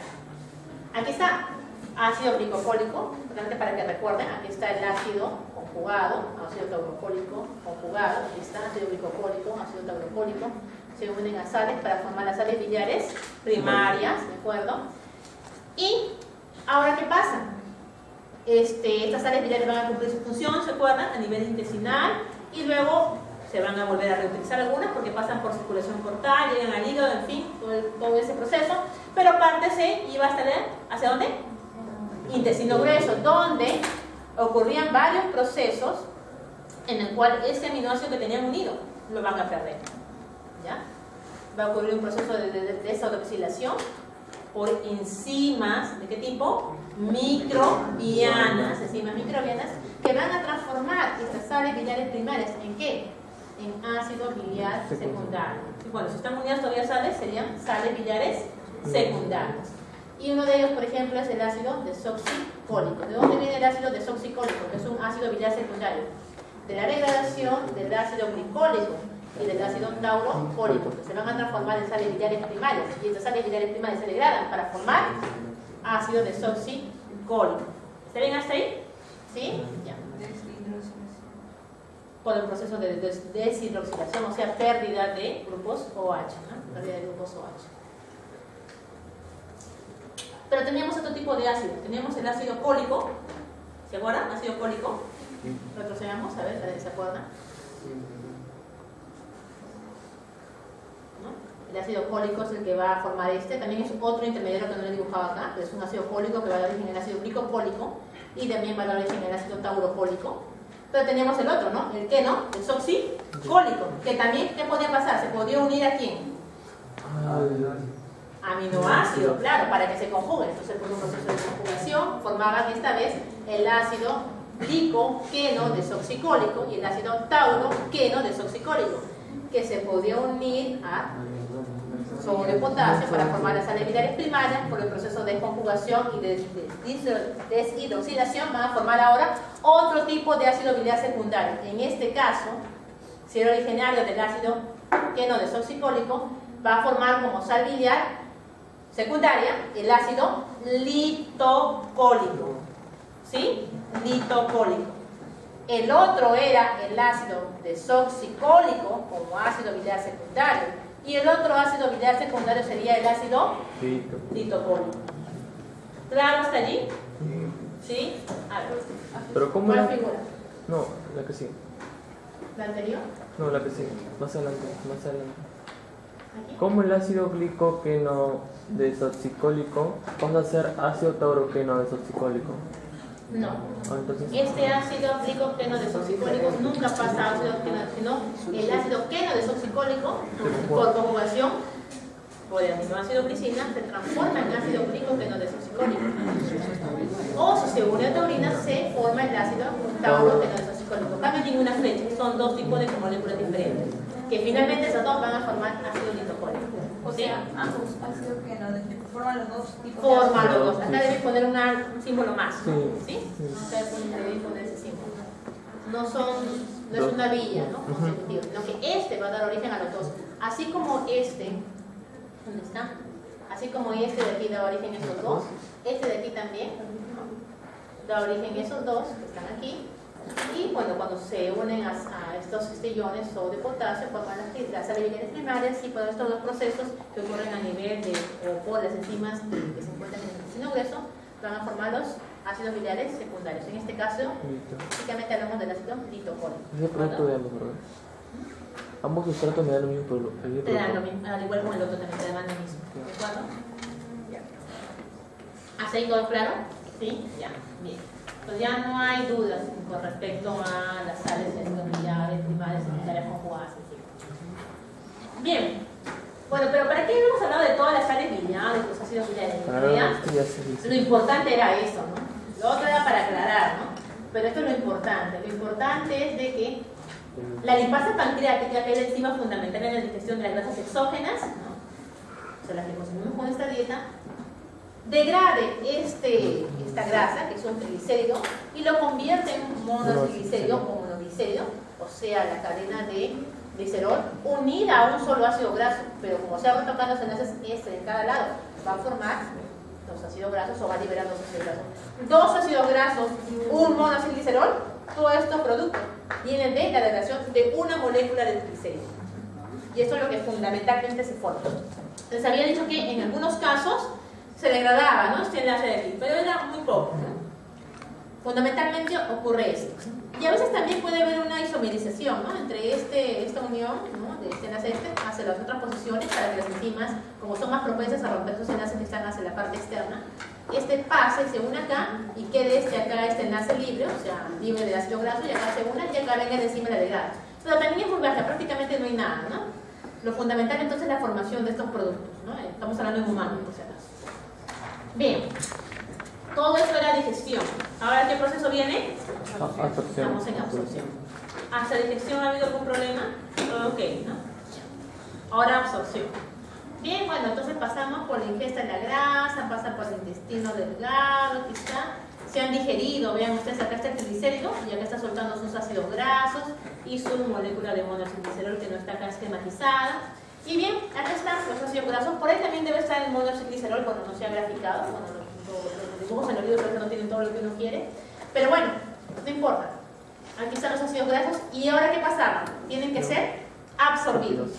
Aquí está ácido glicocólico, importante para que recuerden, aquí está el ácido conjugado, ácido taurocólico conjugado, aquí está ácido glicocólico, ácido taurocólico, se unen a sales para formar las sales biliares primarias, ¿de acuerdo? Y ahora, ¿qué pasa? Estas sales biliares van a cumplir su función, ¿se acuerdan? A nivel intestinal, y luego se van a volver a reutilizar algunas porque pasan por circulación portal, llegan al hígado, en fin, todo ese proceso, pero parte se iba hasta ¿hacia dónde? Intestino grueso, donde ocurrían varios procesos en el cual ese aminoácido que tenían unido lo van a perder. ¿Ya? Va a ocurrir un proceso de desoxidación por enzimas, ¿de qué tipo? Microbianas, enzimas microbianas que van a transformar estas sales biliares primarias ¿en qué? En ácido biliar secundario. Bueno, si están unidas todavía sales, serían sales biliares secundarias. Y uno de ellos, por ejemplo, es el ácido desoxicólico. ¿De dónde viene el ácido desoxicólico? Que es un ácido biliar secundario. De la degradación del ácido glicólico y del ácido taurocólico, que se van a transformar en sales biliares primarias. Y estas sales biliares primarias se degradan para formar ácido desoxicólico. ¿Está bien hasta ahí? ¿Sí? Ya. Por el proceso de deshidroxilación, o sea, pérdida de grupos OH, ¿no? Pérdida de grupos OH. Pero teníamos otro tipo de ácido. Teníamos el ácido cólico. ¿Se acuerdan? Ácido cólico. Retrocedamos, a ver si se acuerdan. ¿No? El ácido cólico es el que va a formar También es otro intermediario que no le he dibujado acá, pero es un ácido cólico que va a dar origen al ácido glicocólico y también va a dar origen al ácido taurocólico. Pero teníamos el otro, ¿no? El queno desoxicólico, que también, ¿qué podía pasar? ¿Se podía unir a quién? Aminoácido, claro, para que se conjuguen. Entonces, por un proceso de conjugación, formaban esta vez el ácido glicoqueno desoxicólico y el ácido tauroqueno desoxicólico, que se podía unir a sodio potasio para formar las sales biliares primarias. Por el proceso de conjugación y de deshidroxilación van a formar ahora otro tipo de ácido biliar secundario. En este caso, si era originario del ácido queno desoxicólico, va a formar como sal biliar secundaria el ácido litocólico. ¿Sí? Litocólico. El otro era el ácido desoxicólico como ácido biliar secundario. Y el otro ácido biliar secundario sería el ácido litocólico. ¿Claro hasta allí? ¿Sí? A ver. ¿Pero cómo ¿Cuál figura? No, la que sigue. ¿La anterior? No, la que sigue. Más adelante, más adelante. ¿Aquí? ¿Cómo el ácido glicoqueno desoxicólico pasa a ser ácido tauroqueno desoxicólico? No. Entonces, Este ácido glicogeno desoxicólico nunca pasa a ácido queno, sino el ácido queno desoxicólico por conjugación por el aminoácido glicina se transforma en ácido glicogeno desoxicólico. O si se une a taurina se forma el ácido tauroceno desoxicólico. Cambia ninguna flecha, son dos tipos de moléculas diferentes. Que finalmente esas dos van a formar ácido litocólico. O sea, ambos ácidos que no forman los dos tipos. Forman los dos. Acá debe poner un símbolo más. Sí. ¿Sí? Acá debe poner ese símbolo. No es una villa, ¿no? Consecutiva, sino que va a dar origen a los dos. Así como ¿dónde está? Así como de aquí da origen a esos dos, de aquí también, ¿no? Da origen a esos dos que están aquí. Y bueno, cuando se unen a estos iones sodio de potasio, forman las sales biliares primarias y por estos dos procesos que ocurren a nivel de, o por las enzimas que se encuentran en el intestino grueso, van a formar los ácidos biliares secundarios. En este caso, básicamente hablamos del ácido litocólico. Ese producto de ambos, ¿verdad? Ambos sustratos me dan lo mismo, pero el te dan lo mismo, al igual como el otro también te dan lo mismo. ¿De acuerdo? Ya. ¿Hasta ahí todo claro? Sí, ya, bien. Pues ya no hay dudas con respecto a las sales biliares, primarias, secundarias conjugadas, etc. Bien. Bueno, pero ¿para qué hemos hablado de todas las sales biliares, los ácidos biliares? En realidad, lo importante era eso, ¿no? Lo otro era para aclarar, ¿no? Pero esto es lo importante. Lo importante es de que la lipasa pancreática, que es la enzima fundamental en la digestión de las grasas exógenas, ¿no? O sea, las que consumimos con esta dieta, degrade esta grasa, que es un triglicérido, y lo convierte en monoglicérido o monoglicérido, o sea, la cadena de glicerol unida a un solo ácido graso, pero como se van tocando los enlaces de cada lado, va a formar dos ácidos grasos o va a liberar dos ácidos grasos. Dos ácidos grasos, un monoacilglicerol, todos estos productos vienen de la degradación de una molécula de triglicérido. Y esto es lo que fundamentalmente se forma. Les había dicho que en algunos casos se degradaba, ¿no? Este enlace de aquí, pero era muy poco, ¿no? Fundamentalmente ocurre esto. Y a veces también puede haber una isomerización, ¿no? Entre esta unión, ¿no? De este enlace hacia las otras posiciones, para que las enzimas, como son más propensas a romper esos enlaces que están hacia la parte externa, pase, se une acá y quede acá este enlace libre, o sea, libre de ácido graso, y acá se une y acá venga la enzima y la degrada. Pero también es muy baja, prácticamente no hay nada, ¿no? Lo fundamental entonces es la formación de estos productos, ¿no? Estamos hablando en humanos, por si acaso. Bien. Todo esto era digestión. Ahora, ¿qué proceso viene? Absorción. Estamos en absorción. ¿Hasta digestión ha habido algún problema? Ok, ¿no? Ahora absorción. Bien, bueno, entonces pasamos por la ingesta de la grasa, pasa por el intestino delgado, quizá. Se han digerido, vean ustedes, acá está el triglicérido y acá está soltando sus ácidos grasos y su molécula de monoacilglicerol que no está acá esquematizada. Y bien, acá están los ácidos grasos. Por ahí también debe estar el monoacilglicerol cuando no se ha graficado. Bueno, los dibujos en el libro no tienen todo lo que uno quiere, pero bueno, no importa. Aquí están los ácidos grasos. ¿Y ahora qué pasaba? Tienen que ser absorbidos.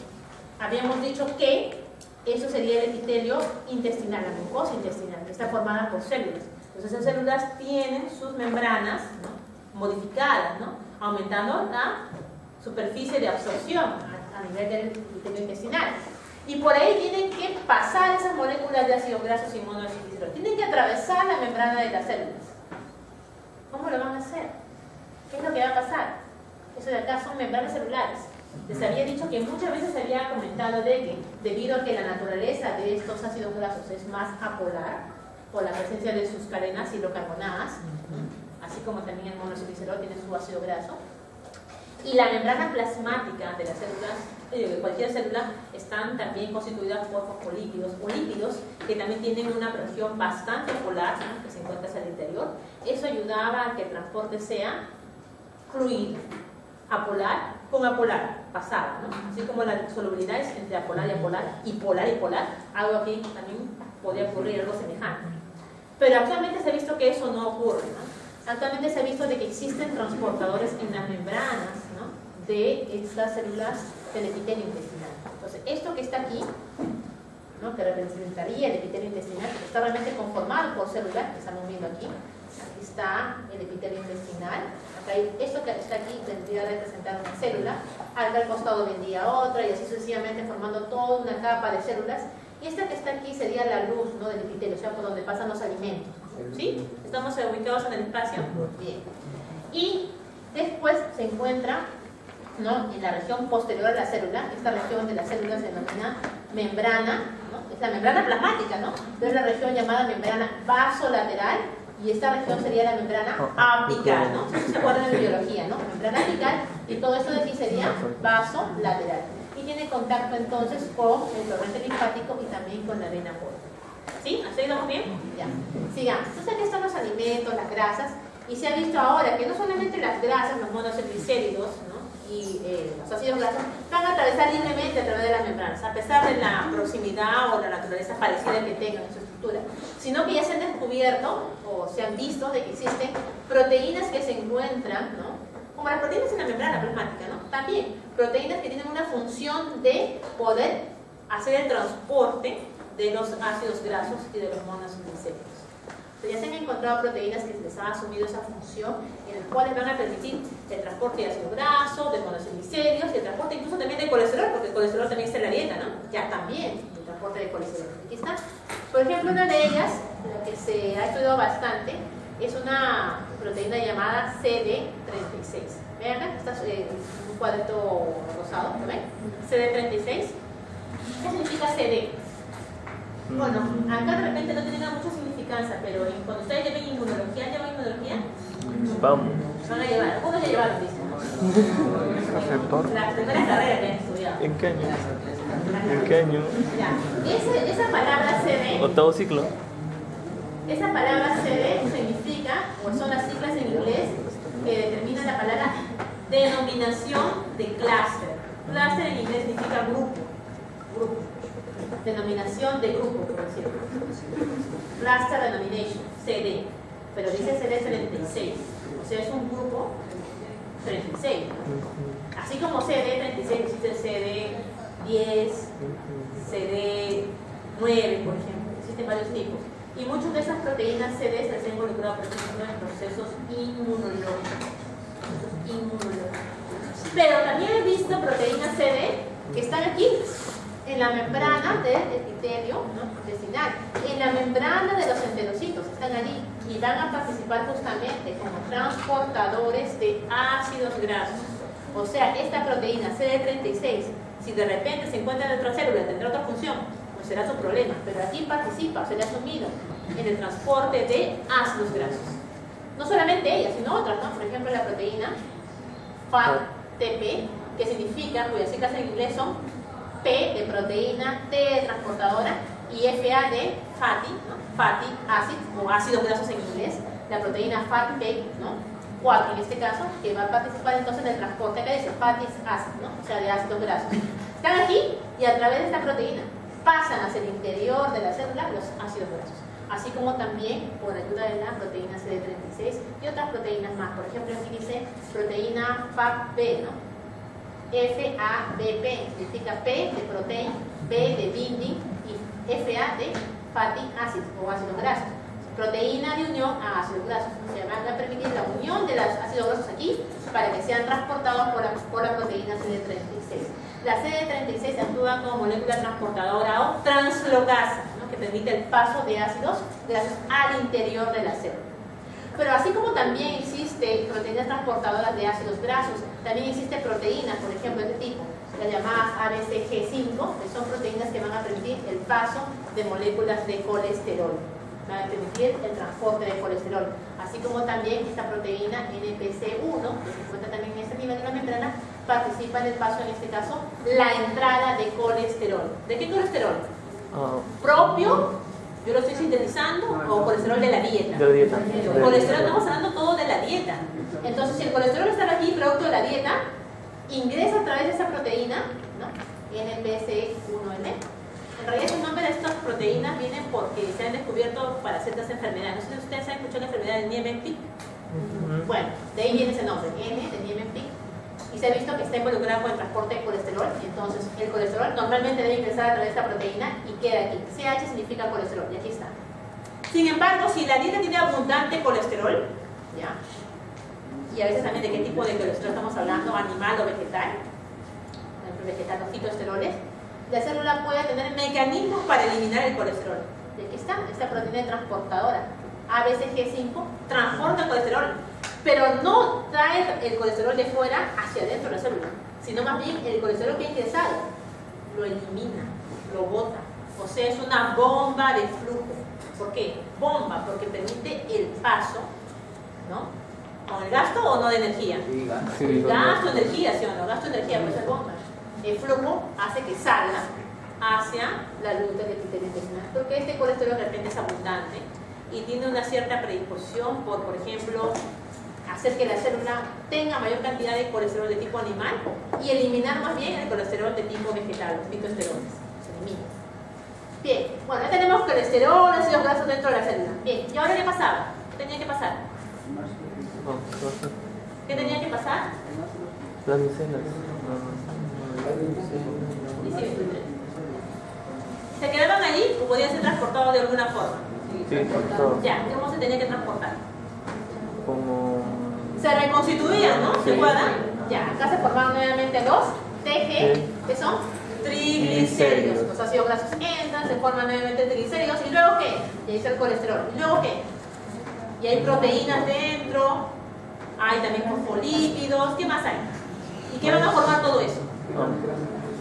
Habíamos dicho que eso sería el epitelio intestinal, la mucosa intestinal, que está formada por células. Entonces esas células tienen sus membranas, ¿no? Modificadas, ¿no? Aumentando la superficie de absorción a nivel del epitelio intestinal. Y por ahí tienen que pasar esas moléculas de ácidos grasos y monoacilglicerol. Tienen que atravesar la membrana de las células. ¿Cómo lo van a hacer? ¿Qué es lo que va a pasar? Eso de acá son membranas celulares. Les había dicho que muchas veces había comentado de que debido a que la naturaleza de estos ácidos grasos es más apolar, por la presencia de sus cadenas hidrocarbonadas, así como también el monoacilglicerol tiene su ácido graso, y la membrana plasmática de las células, de cualquier célula, están también constituidas por fosfolípidos o lípidos que también tienen una región bastante polar, ¿no? Que se encuentra hacia el interior. Eso ayudaba a que el transporte sea fluido, apolar con apolar, pasado, ¿no? Así como la solubilidad es entre apolar y apolar, y polar, algo aquí también podría ocurrir algo semejante. Pero actualmente se ha visto que eso no ocurre, ¿no? Actualmente se ha visto de que existen transportadores en las membranas, ¿no? De estas células del epitelio intestinal. Entonces, esto que está aquí, ¿no? Que representaría el epitelio intestinal, que está realmente conformado por células, que estamos viendo aquí. Aquí está el epitelio intestinal. Acá esto que está aquí vendría a representar una célula. Acá al costado vendría otra, y así sucesivamente formando toda una capa de células. Y esta que está aquí sería la luz, ¿no? Del epitelio, o sea, por donde pasan los alimentos. ¿Sí? ¿Estamos ubicados en el espacio? Bien. Y después se encuentra, ¿no? En la región posterior a la célula. Esta región de la célula se denomina membrana, ¿no? Es la membrana plasmática, ¿no? Pero es la región llamada membrana vasolateral, y esta región sería la membrana apical, ¿no? ¿Se acuerdan de biología, no? Membrana apical, y todo esto de aquí sería vasolateral. Y tiene contacto entonces con el torrente linfático y también con la vena porta. ¿Sí? ¿Hasta ahí vamos bien? Ya. Sigamos. Entonces aquí están los alimentos, las grasas, y se ha visto ahora que no solamente las grasas, los monoacilglicéridos, ¿no? Y los ácidos grasos van a atravesar libremente a través de las membranas, a pesar de la proximidad o la naturaleza parecida que tengan en su estructura, sino que ya se han descubierto o se han visto de que existen proteínas que se encuentran, ¿no? Como las proteínas en la membrana plasmática, ¿no? También proteínas que tienen una función de poder hacer el transporte de los ácidos grasos y de los monoacilglicéridos. Ya se han encontrado proteínas que les han asumido esa función, en las cuales van a permitir el transporte de ácidos grasos, de monoglicéridos y el transporte incluso también de colesterol, porque el colesterol también está en la dieta, ¿no? Ya también, el transporte de colesterol. Aquí está. Por ejemplo, una de ellas, la que se ha estudiado bastante, es una proteína llamada CD36. Vean acá, está un cuadrito rosado, ¿lo ven? CD36. ¿Qué significa CD? Bueno, acá de repente no tiene mucha significancia, pero cuando ustedes lleven inmunología, ¿llevan inmunología? Vamos. Van a llevar, algunos ya llevaron, dicen, ¿no? Receptor. La primera carrera que han estudiado. ¿En qué año? ¿En qué año? Ya, esa palabra CD, Octavo ciclo. esa palabra CD significa, o son las siglas en inglés que determinan la palabra denominación de clúster. Clúster en inglés significa grupo. Grupo. Denominación de grupo, por decirlo. Cluster Denomination, CD. Pero dice CD 36. O sea, es un grupo 36. Así como CD 36 existe CD 10, CD 9, por ejemplo. Existen varios tipos. Y muchas de esas proteínas CD se han involucrado, por ejemplo, en procesos inmunológicos. Pero también he visto proteínas CD que están aquí, en la membrana del epitelio, ¿no?, intestinal, en la membrana de los enterocitos, están allí y van a participar justamente como transportadores de ácidos grasos. O sea, esta proteína CD36, si de repente se encuentra en otra célula, tendrá otra función, pues será su problema, pero aquí participa, será asumido en el transporte de ácidos grasos. No solamente ella, sino otras, ¿no? Por ejemplo, la proteína FATP, que significa, cuyas siglas en inglés son P de proteína, T de transportadora y FA de fatty, ¿no? Fatty acid o ácidos grasos en inglés, la proteína FATP, ¿no? 4 en este caso, que va a participar entonces en el transporte, acá dice fatty acid, ¿no? O sea, de ácidos grasos. Están aquí y a través de esta proteína pasan hacia el interior de la célula los ácidos grasos, así como también por ayuda de la proteína CD36 y otras proteínas más. Por ejemplo, aquí dice proteína FABP, ¿no? FABP significa P de protein, B de binding y FA de fatty acid o ácidos grasos. Proteína de unión a ácidos grasos. O sea, van a permitir la unión de los ácidos grasos aquí para que sean transportados por la proteína CD36. La CD36 actúa como molécula transportadora o translocasa, ¿no?, que permite el paso de ácidos grasos al interior de la célula. Pero así como también existe proteínas transportadoras de ácidos grasos, también existen proteínas, por ejemplo, de este tipo, las llamadas ABCG5, que son proteínas que van a permitir el paso de moléculas de colesterol, van a permitir el transporte de colesterol, así como también esta proteína NPC1, que se encuentra también en este nivel de la membrana, participa en el paso, en este caso, la entrada de colesterol. ¿De qué colesterol? Propio, yo lo estoy sintetizando, o colesterol de la dieta. De la dieta. Colesterol, estamos hablando todo de la dieta. Entonces, si el colesterol está aquí, producto de la dieta, ingresa a través de esa proteína, ¿no?, NPC1N. En realidad, el nombre de estas proteínas vienen porque se han descubierto para ciertas enfermedades. No sé si ustedes han escuchado la enfermedad de Niemann-Pick. Bueno, de ahí viene ese nombre, N de Niemann-Pick. Y se ha visto que está involucrado con el transporte de colesterol. Entonces, el colesterol normalmente debe ingresar a través de esta proteína y queda aquí. CH significa colesterol, y aquí está. Sin embargo, si la dieta tiene abundante colesterol, ¿ya?, y a veces también de qué tipo de colesterol estamos hablando, animal o vegetal, vegetal o fitoesteroles, la célula puede tener mecanismos para eliminar el colesterol. Y aquí está, esta proteína transportadora, ABCG5, transporta el colesterol, pero no trae el colesterol de fuera hacia adentro de la célula, sino más bien el colesterol que ha ingresado lo elimina, lo bota. O sea, es una bomba de flujo. ¿Por qué? Bomba, porque permite el paso, ¿no?, ¿con el gasto o no de energía? Sí, gasto, energía, ¿sí o no? Gasto, energía, pues es bomba. El flujo hace que salga hacia la luz del epitelio intestinal, porque este colesterol de repente es abundante y tiene una cierta predisposición por ejemplo, hacer que la célula tenga mayor cantidad de colesterol de tipo animal y eliminar más bien el colesterol de tipo vegetal, los fitoesteroles. Se elimina. Bien, bueno, ya tenemos colesterol, ácidos grasos dentro de la célula. Bien, ¿y ahora qué pasaba? ¿Qué tenía que pasar? ¿Qué tenía que pasar? Las micelas. ¿Se quedaban allí o podían ser transportados de alguna forma? Sí, todo. Ya, ¿cómo se tenía que transportar? Como... Se reconstituían, ¿no? ¿Se Sí. acuerdan? Ya, acá se formaron nuevamente los TG, Sí. que son triglicéridos. Los ácidos grasos entran, se forman nuevamente triglicéridos. ¿Y luego qué? Y ahí está el colesterol. ¿Y luego qué? Y hay proteínas dentro, hay también fosfolípidos. ¿Qué más hay? ¿Y qué van a formar todo eso?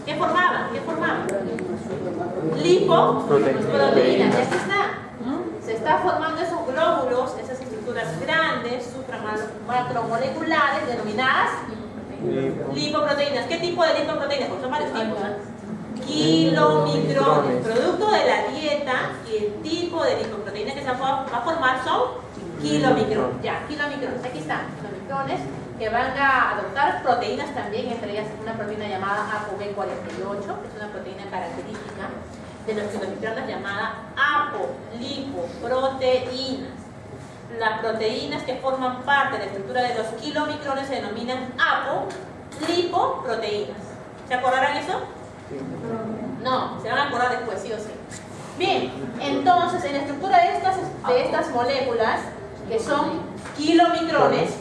¿Qué formaban? ¿Qué formaban? Lipoproteínas. Y aquí está. Se está formando esos glóbulos, esas estructuras grandes, macromoleculares, denominadas lipoproteínas. ¿Qué tipo de lipoproteínas? Porque son varios tipos. Kilomicrones. Producto de la dieta y el tipo de lipoproteína que se va a formar son kilomicrones. Ya, kilomicrones. Aquí están, kilomicrones que van a adoptar proteínas también, entre ellas una proteína llamada ApoB48, que es una proteína característica de los kilomicrones llamada apolipoproteínas. Las proteínas que forman parte de la estructura de los kilomicrones se denominan apolipoproteínas. ¿Se acordarán eso? No, se van a acordar después, sí o sí. Bien, entonces en la estructura de estas moléculas, que son kilomicrones,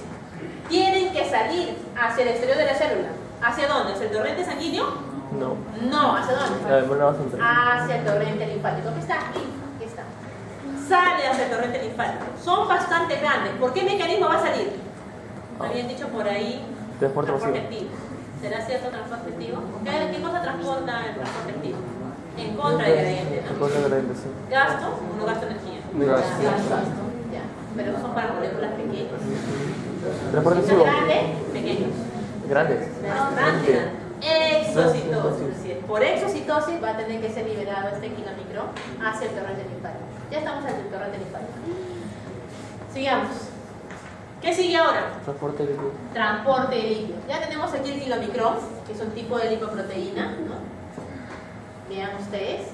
tienen que salir hacia el exterior de la célula. ¿Hacia dónde? ¿Hacia el torrente sanguíneo? No. No, ¿hacia dónde? Hacia el torrente linfático. ¿Qué está? Aquí está. Sale hacia el torrente linfático. Son bastante grandes. ¿Por qué mecanismo va a salir? Me habían dicho por ahí transporte activo. ¿Será cierto transporte activo? ¿Qué cosa transporta el transporte activo? En contra del gradiente, ¿no? En contra del gradiente, sí. ¿Gasto o no gasto energía? Gasto. Ya. Pero son para moléculas pequeñas. Transporte ¿Son activo. grandes? Pequeños. Grandes. Bastante grandes. Exocitosis. Por exocitosis va a tener que ser liberado este kilomicrón hacia el torrente linfático. Ya estamos en el torrente linfático. Sigamos. ¿Qué sigue ahora? Transporte líquido. Transporte de líquidos. Ya tenemos aquí el kilomicrón, que es un tipo de lipoproteína, ¿no? Vean ustedes.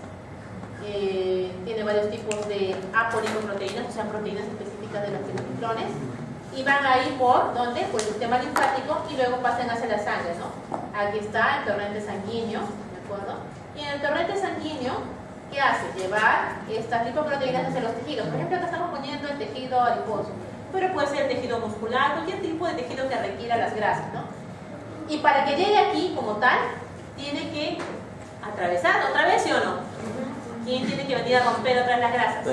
Tiene varios tipos de apolipoproteínas, o sea, proteínas específicas de los kilomicrones. Y van a ir por, ¿dónde? Por el sistema linfático y luego pasan hacia la sangre, ¿no? Aquí está el torrente sanguíneo, ¿de acuerdo? Y en el torrente sanguíneo, ¿qué hace? Llevar estas lipoproteínas hacia los tejidos. Por ejemplo, acá estamos poniendo el tejido adiposo, pero puede ser el tejido muscular, cualquier tipo de tejido que requiera las grasas, ¿no? Y para que llegue aquí como tal, tiene que atravesar, ¿otra vez, sí o no? ¿Quién tiene que venir a romper otra vez las grasas?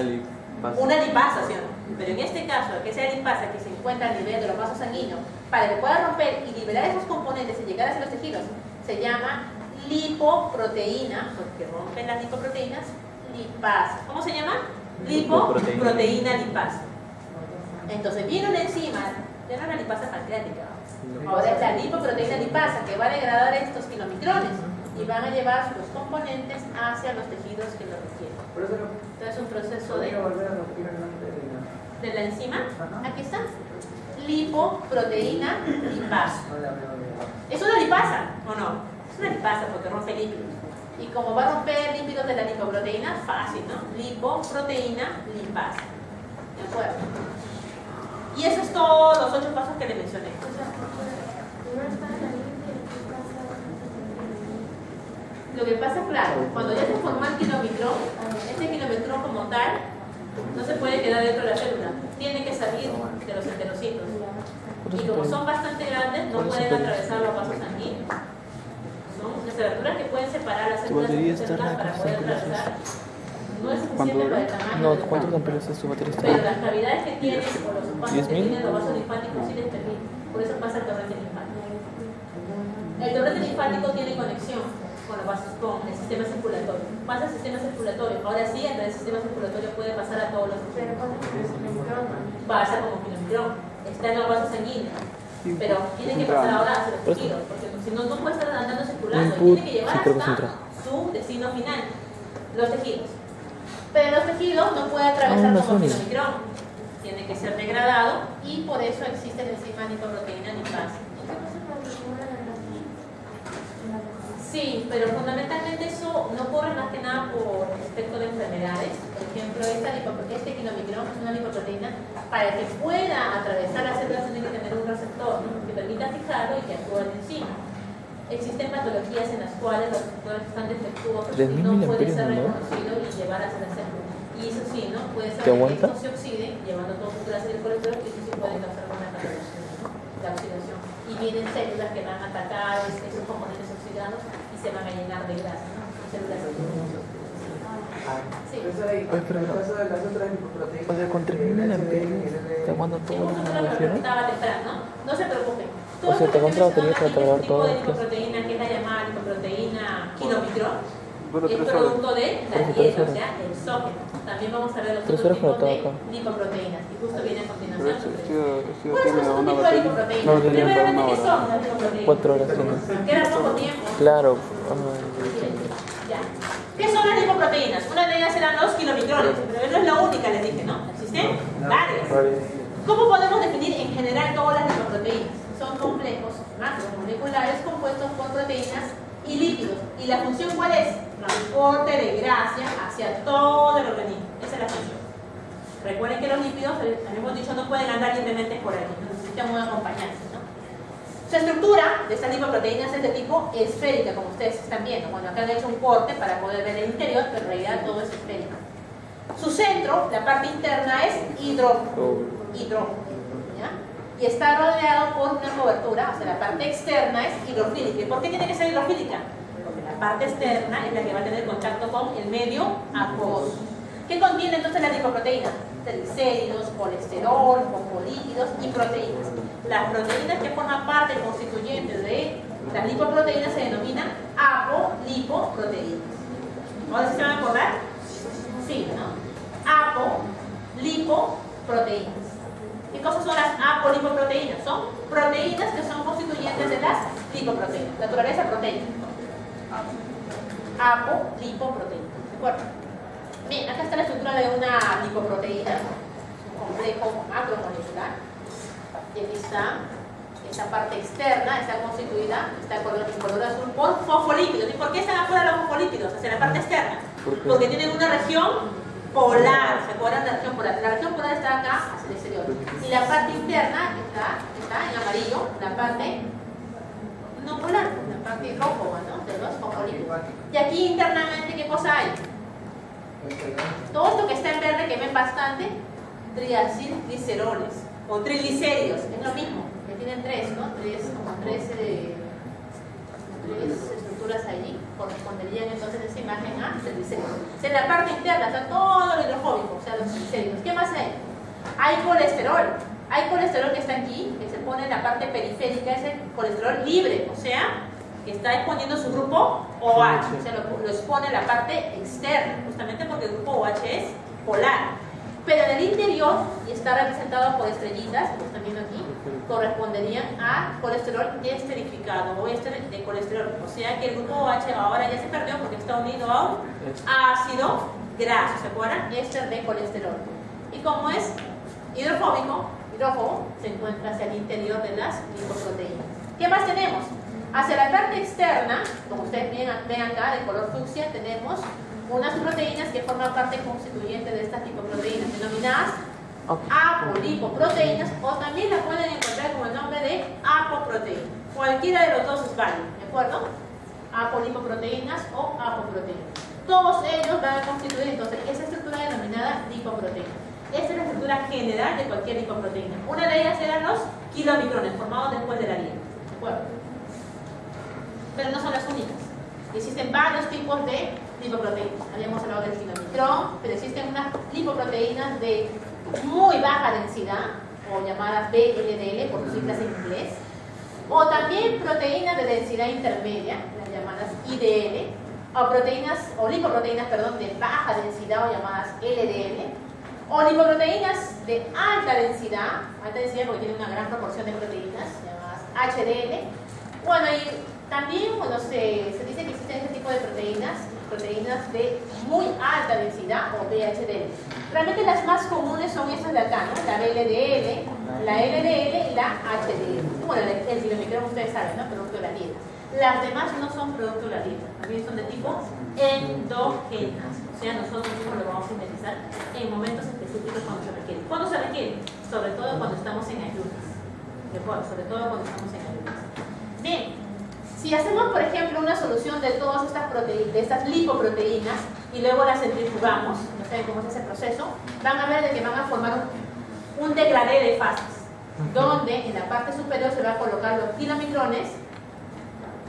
Una lipasa, ¿sí o no? Pero en este caso, que sea lipasa que se encuentra a nivel de los vasos sanguíneos, para que pueda romper y liberar esos componentes y llegar hacia los tejidos, se llama lipoproteína, porque rompen las lipoproteínas, lipasa. ¿Cómo se llama? Lipoproteína lipasa. Entonces viene una enzima, ya no es la lipasa pancreática, ahora es la lipoproteína lipasa que va a degradar estos kilomicrones y van a llevar sus componentes hacia los tejidos que lo requieren. Entonces es un proceso de la enzima. Aquí está. Lipoproteína lipasa. ¿Es una lipasa o no? Es una lipasa porque rompe lípidos. Y como va a romper lípidos de la lipoproteína, fácil, ¿no? Lipoproteína lipasa. ¿De acuerdo? Y eso es todos los 8 pasos que le mencioné. Lo que pasa, claro, cuando ya se formó el kilomicrón, este kilomicrón como tal no se puede quedar dentro de la célula, tiene que salir de los enterocitos. Y como son bastante grandes, no pueden atravesar los vasos sanguíneos. Son las aberturas que pueden separar las células para poder atravesar. No es suficiente para el tamaño. No, ¿cuántos amperes es tu batería? Pero las cavidades que tienen o los espacios que tienen los vasos linfáticos sí les permiten. Por eso pasa el torrente linfático. El torrente linfático tiene conexión con los vasos, con el sistema circulatorio. Pasa al sistema circulatorio. Ahora sí, el sistema circulatorio puede pasar a todos los sistemas. Pasa como kilomicrón. Está en los vasos sanguíneos. Pero tiene que pasar ahora hacia los tejidos. Porque si no, no puede estar andando circulando. Tiene que llevar hasta su destino final. Los tejidos. Pero los tejidos no puede atravesar como kilomicrón. Tiene que ser degradado y por eso existe la enzima lipoproteína lipasa. Sí, pero fundamentalmente eso no ocurre más que nada por respecto de enfermedades. Por ejemplo, este kilomicrón es una lipoproteína. Para que pueda atravesar las células tiene que tener un receptor, ¿no?, que permita fijarlo y que actúe encima. Existen patologías en las cuales los receptores están defectuosos y no pueden ser reconocidos y llevar hacia la célula. Y eso sí, ¿no? Puede ser ¿Te que aguanta? estos se oxiden, llevando toda su clase de colesterol, y eso sí puede causar una catalogación, ¿no? La oxidación. Y vienen células que van a atacar esos componentes oxidados y se van a llenar de grasa, ¿no? Son células sí. pero no. O sea, con 3.000 mAh te aguanta Sí, todo justo las te lo reacciones. preguntaba temprano, ¿no? No se preocupen. O sea, te aguanta la batería para cargar todo. todo. Este tipo de lipoproteína, que es la llamada lipoproteína kilomicrón, Bueno, es 3 horas. producto de la Por eso, 3 dieta, o horas. sea, el exógeno. También vamos a ver los 3 otros horas para tipos de todo acá. lipoproteínas. Y justo viene a Pero continuación. esto ¿Cuáles tiene son los una tipos de batería. lipoproteínas? No, tiene Primeramente, una ¿qué hora. son las lipoproteínas? 4 horas tiene. Queda poco tiempo. Claro. Ya. ¿Qué son las lipoproteínas? Una de ellas eran los kilomicrones, pero no es la única, les dije, ¿no? Existen varias. ¿Cómo podemos definir en general todas las lipoproteínas? Son complejos macromoleculares compuestos por proteínas y lípidos. ¿Y la función cuál es? Transporte de grasa hacia todo el organismo. Esa es la función. Recuerden que los lípidos, habíamos dicho, no pueden andar libremente por aquí, necesitan un acompañante, ¿no? Su estructura de estas lipoproteínas es de tipo esférica, como ustedes están viendo. Bueno, acá han hecho un corte para poder ver el interior, pero en realidad todo es esférico. Su centro, la parte interna, es hidrófobo. ¿Ya? Y está rodeado por una cobertura, o sea, la parte externa es hidrofílica. ¿Y por qué tiene que ser hidrofílica? Porque la parte externa es la que va a tener contacto con el medio acuoso. ¿Qué contiene entonces la lipoproteína? Triglicéridos, colesterol, fosfolípidos y proteínas. Las proteínas que forman parte constituyente de las lipoproteínas se denominan apolipoproteínas. ¿Ahora sí se van a acordar? Sí, ¿no? Apolipoproteínas. ¿Qué cosas son las apolipoproteínas? Son proteínas que son constituyentes de las lipoproteínas. Naturaleza proteica. Apolipoproteínas. ¿De acuerdo? Bien, acá está la estructura de una lipoproteína, un complejo macromolecular. Y aquí está esta parte externa, está constituida, está en color azul por fosfolípidos. ¿Y por qué están afuera los fosfolípidos? Hacia la parte externa. Porque tienen una región polar, ¿se acuerdan de la región polar? La región polar está acá, hacia el exterior. Y la parte interna está en amarillo, la parte no polar, la parte hidrófoba, ¿no? De los fosfolípidos. Y aquí internamente, ¿qué cosa hay? Todo esto que está en verde, que ven bastante, triacilgliceroles o triglicéridos, es lo mismo, que tienen tres, ¿no? Tres estructuras allí, corresponderían entonces esa imagen a triglicéridos. O sea, en la parte interna está todo lo hidrofóbico, o sea, los triglicéridos. ¿Qué más hay? Hay colesterol que está aquí, que se pone en la parte periférica, es el colesterol libre, o sea, que está exponiendo su grupo OH, o sea, lo expone en la parte externa, justamente porque el grupo OH es polar. Pero en el interior, y está representado por estrellitas, que están viendo aquí, corresponderían a colesterol esterificado o éster de colesterol. O sea que el grupo OH ahora ya se perdió porque está unido a un ácido graso, ¿se acuerdan? Éster de colesterol. Y como es hidrófobo, se encuentra hacia el interior de las lipoproteínas. ¿Qué más tenemos? Hacia la parte externa, como ustedes ven acá, de color fucsia, tenemos unas proteínas que forman parte constituyente de estas lipoproteínas, denominadas apolipoproteínas, o también la pueden encontrar con el nombre de apoproteína. Cualquiera de los dos es válido, ¿de acuerdo? Apolipoproteínas o apoproteínas. Todos ellos van a constituir entonces esa estructura denominada lipoproteína. Esta es la estructura general de cualquier lipoproteína. Una de ellas eran los kilomicrones, formados después de la dieta, ¿de acuerdo? Pero no son las únicas. Existen varios tipos de lipoproteínas. Habíamos hablado del kilomicrón, pero existen unas lipoproteínas de muy baja densidad, o llamadas VLDL, por sus siglas en inglés, o también proteínas de densidad intermedia, las llamadas IDL, o lipoproteínas, de baja densidad, o llamadas LDL, o lipoproteínas de alta densidad porque tienen una gran proporción de proteínas, llamadas HDL. Bueno, y también se dice que existen este tipo de proteínas de muy alta densidad o VHDL. Realmente las más comunes son estas de acá, ¿no? La VLDL, la LDL y la HDL. Bueno, el kilomicrón ustedes saben, ¿no? Producto de la dieta. Las demás no son producto de la dieta, también son de tipo endógenas. O sea, nosotros mismos lo vamos a sintetizar en momentos específicos cuando se requiere. ¿Cuándo se requiere? Sobre todo cuando estamos en ayunas. ¿De acuerdo? Sobre todo cuando estamos en ayunas. Bien. Si hacemos, por ejemplo, una solución de todas estas lipoproteínas y luego las centrifugamos, no saben cómo es ese proceso, van a ver de que van a formar un degradé de fases, donde en la parte superior se va a colocar los kilomicrones,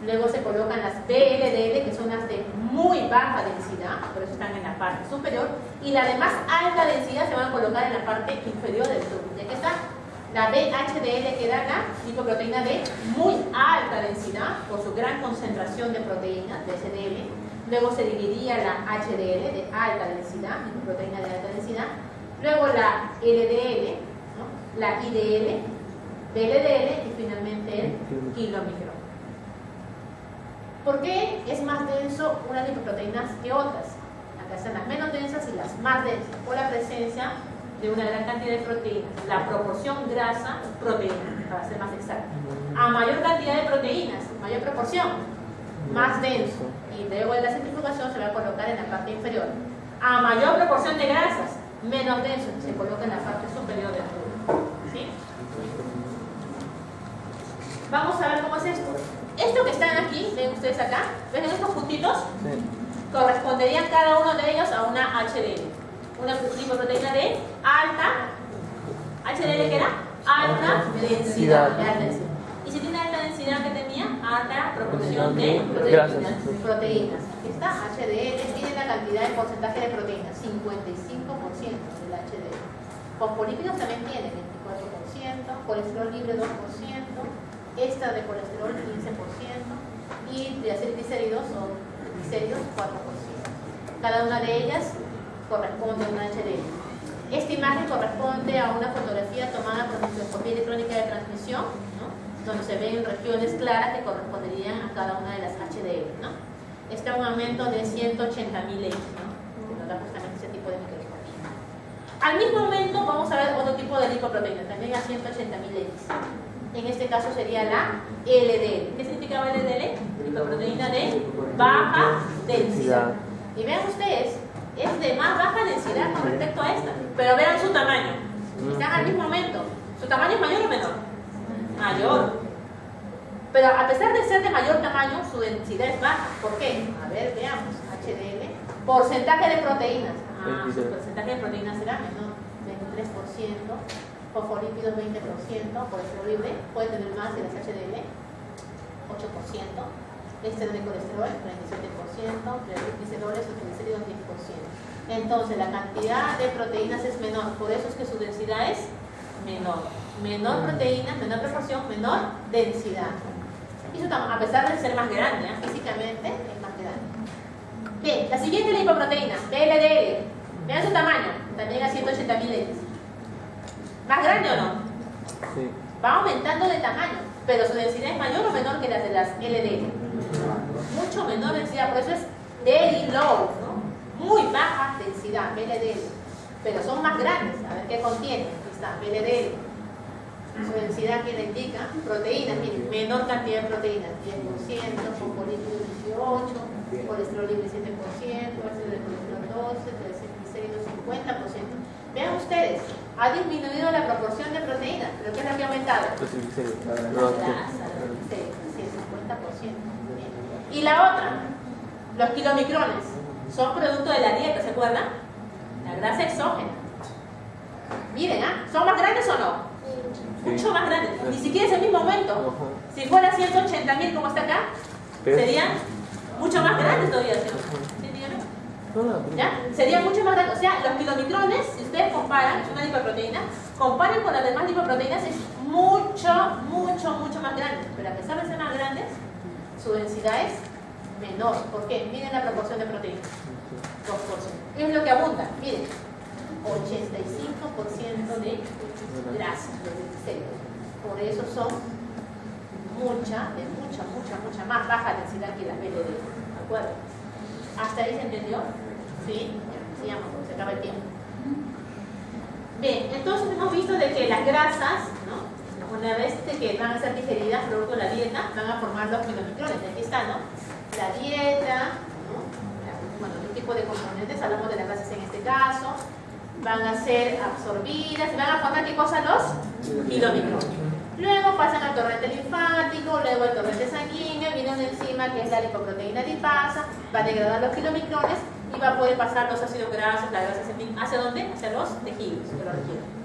luego se colocan las BLDL, que son las de muy baja densidad, por eso están en la parte superior, y las de más alta densidad se van a colocar en la parte inferior del tubo. Y aquí está la VHDL, que da la lipoproteína de muy alta densidad, por su gran concentración de proteínas, de SDL. Luego se dividiría la HDL, de alta densidad, lipoproteína de alta densidad. Luego la LDL, ¿no? La IDL, BLDL y finalmente el kilomicrón. ¿Por qué es más denso unas lipoproteínas que otras? Acá están las menos densas y las más densas, por la presencia de una gran cantidad de proteínas. La proporción grasa-proteína, para ser más exacto. A mayor cantidad de proteínas, mayor proporción, más denso. Y luego de la centrifugación se va a colocar en la parte inferior. A mayor proporción de grasas, menos denso, se coloca en la parte superior del tubo. ¿Sí? Vamos a ver cómo es esto. Esto que están aquí, ven ustedes acá, ven estos puntitos, Sí. corresponderían cada uno de ellos a una HDL, una lipoproteína de alta, HDL que era alta densidad, de alta densidad. Y si tiene alta densidad, que tenía alta proporción de proteínas. Aquí está, HDL tiene la cantidad de porcentaje de proteínas, 55% del HDL. Fosfolípidos también tiene 24%, colesterol libre 2%, esta de colesterol 15% y triglicéridos o triglicéridos 4%. Cada una de ellas corresponde a una HDL. Esta imagen corresponde a una fotografía tomada por microscopía electrónica de transmisión, ¿no? Donde se ven regiones claras que corresponderían a cada una de las HDL, ¿no? Está un aumento de 180.000 X, ¿no? Que nos da justamente ese tipo de microscopía. Al mismo momento vamos a ver otro tipo de lipoproteína, también a 180.000 X. En este caso sería la LDL. ¿Qué significa LDL? Lipoproteína de baja densidad. Y vean ustedes, es de más baja densidad con respecto a esta. Pero vean su tamaño. Están al mismo momento. ¿Su tamaño es mayor o menor? Mayor. Pero a pesar de ser de mayor tamaño, su densidad es baja. ¿Por qué? A ver, veamos. HDL. Porcentaje de proteínas. Su porcentaje de proteínas será menor. 23%. Fosfolípidos 20%, colesterol libre, puede tener más que las HDL, 8%, éster de colesterol 37%, triglicéridos o triglicéridos 10%. Entonces la cantidad de proteínas es menor, por eso es que su densidad es menor. Menor proteína, menor proporción, menor densidad. Y su a pesar de ser más grande, físicamente es más grande. Bien, la siguiente lipoproteína, BLDL, vean su tamaño, también a 180.000 X. ¿Más grande o no? Sí. Va aumentando de tamaño, pero su densidad es mayor o menor que las de las LDL. Mucho menor densidad, por eso es very low, ¿no? Muy baja densidad, BLDL. Pero son más grandes. A ver qué contiene. Aquí está, BLDL. Su densidad que le indica proteínas, miren, menor cantidad de proteínas, 10%, fosfolípidos 18%, colesterol libre 7%, ácido de colesterol 12%, triglicéridos 50%. Vean ustedes, ha disminuido la proporción de proteínas, pero ¿qué es lo que ha aumentado? Los triglicéridos. La grasa, sí, 50%. Y la otra, los kilomicrones, son producto de la dieta, ¿se acuerdan? La grasa exógena. Miren, ¿son más grandes o no? Sí. Mucho más grandes, ni siquiera es el mismo aumento. Si fuera 180.000 como está acá, serían mucho más grandes todavía, ¿sí? ¿Sí, dígame? ¿Ya? Sería mucho más grande. O sea, los kilomicrones, si ustedes comparan una lipoproteína, comparen con las demás lipoproteínas, es mucho más grande. Pero a pesar de ser más grandes, su densidad es menor. ¿Por qué? Miren la proporción de proteínas. 2%. Es lo que abunda. Miren, 85% de grasa, de triglicéridos. Por eso son mucha más baja densidad que las BLDL. ¿De acuerdo? ¿Hasta ahí se entendió? ¿Sí? Ya, sigamos, se acaba el tiempo. Bien, entonces hemos visto de que las grasas, ¿no? Una vez de que van a ser digeridas producto de la dieta, van a formar los kilomicrones. Aquí está, ¿no? La dieta, ¿no? Bueno, ¿qué tipo de componentes? Hablamos de las grasas en este caso. Van a ser absorbidas y van a formar, ¿qué cosa? Los kilomicrones. Luego pasan al torrente linfático, luego al torrente sanguíneo, viene una enzima que es la lipoproteína lipasa, va a degradar los kilomicrones y va a poder pasar los ácidos grasos, las grasas, en fin, ¿hacia dónde? Hacia los tejidos que lo requieren.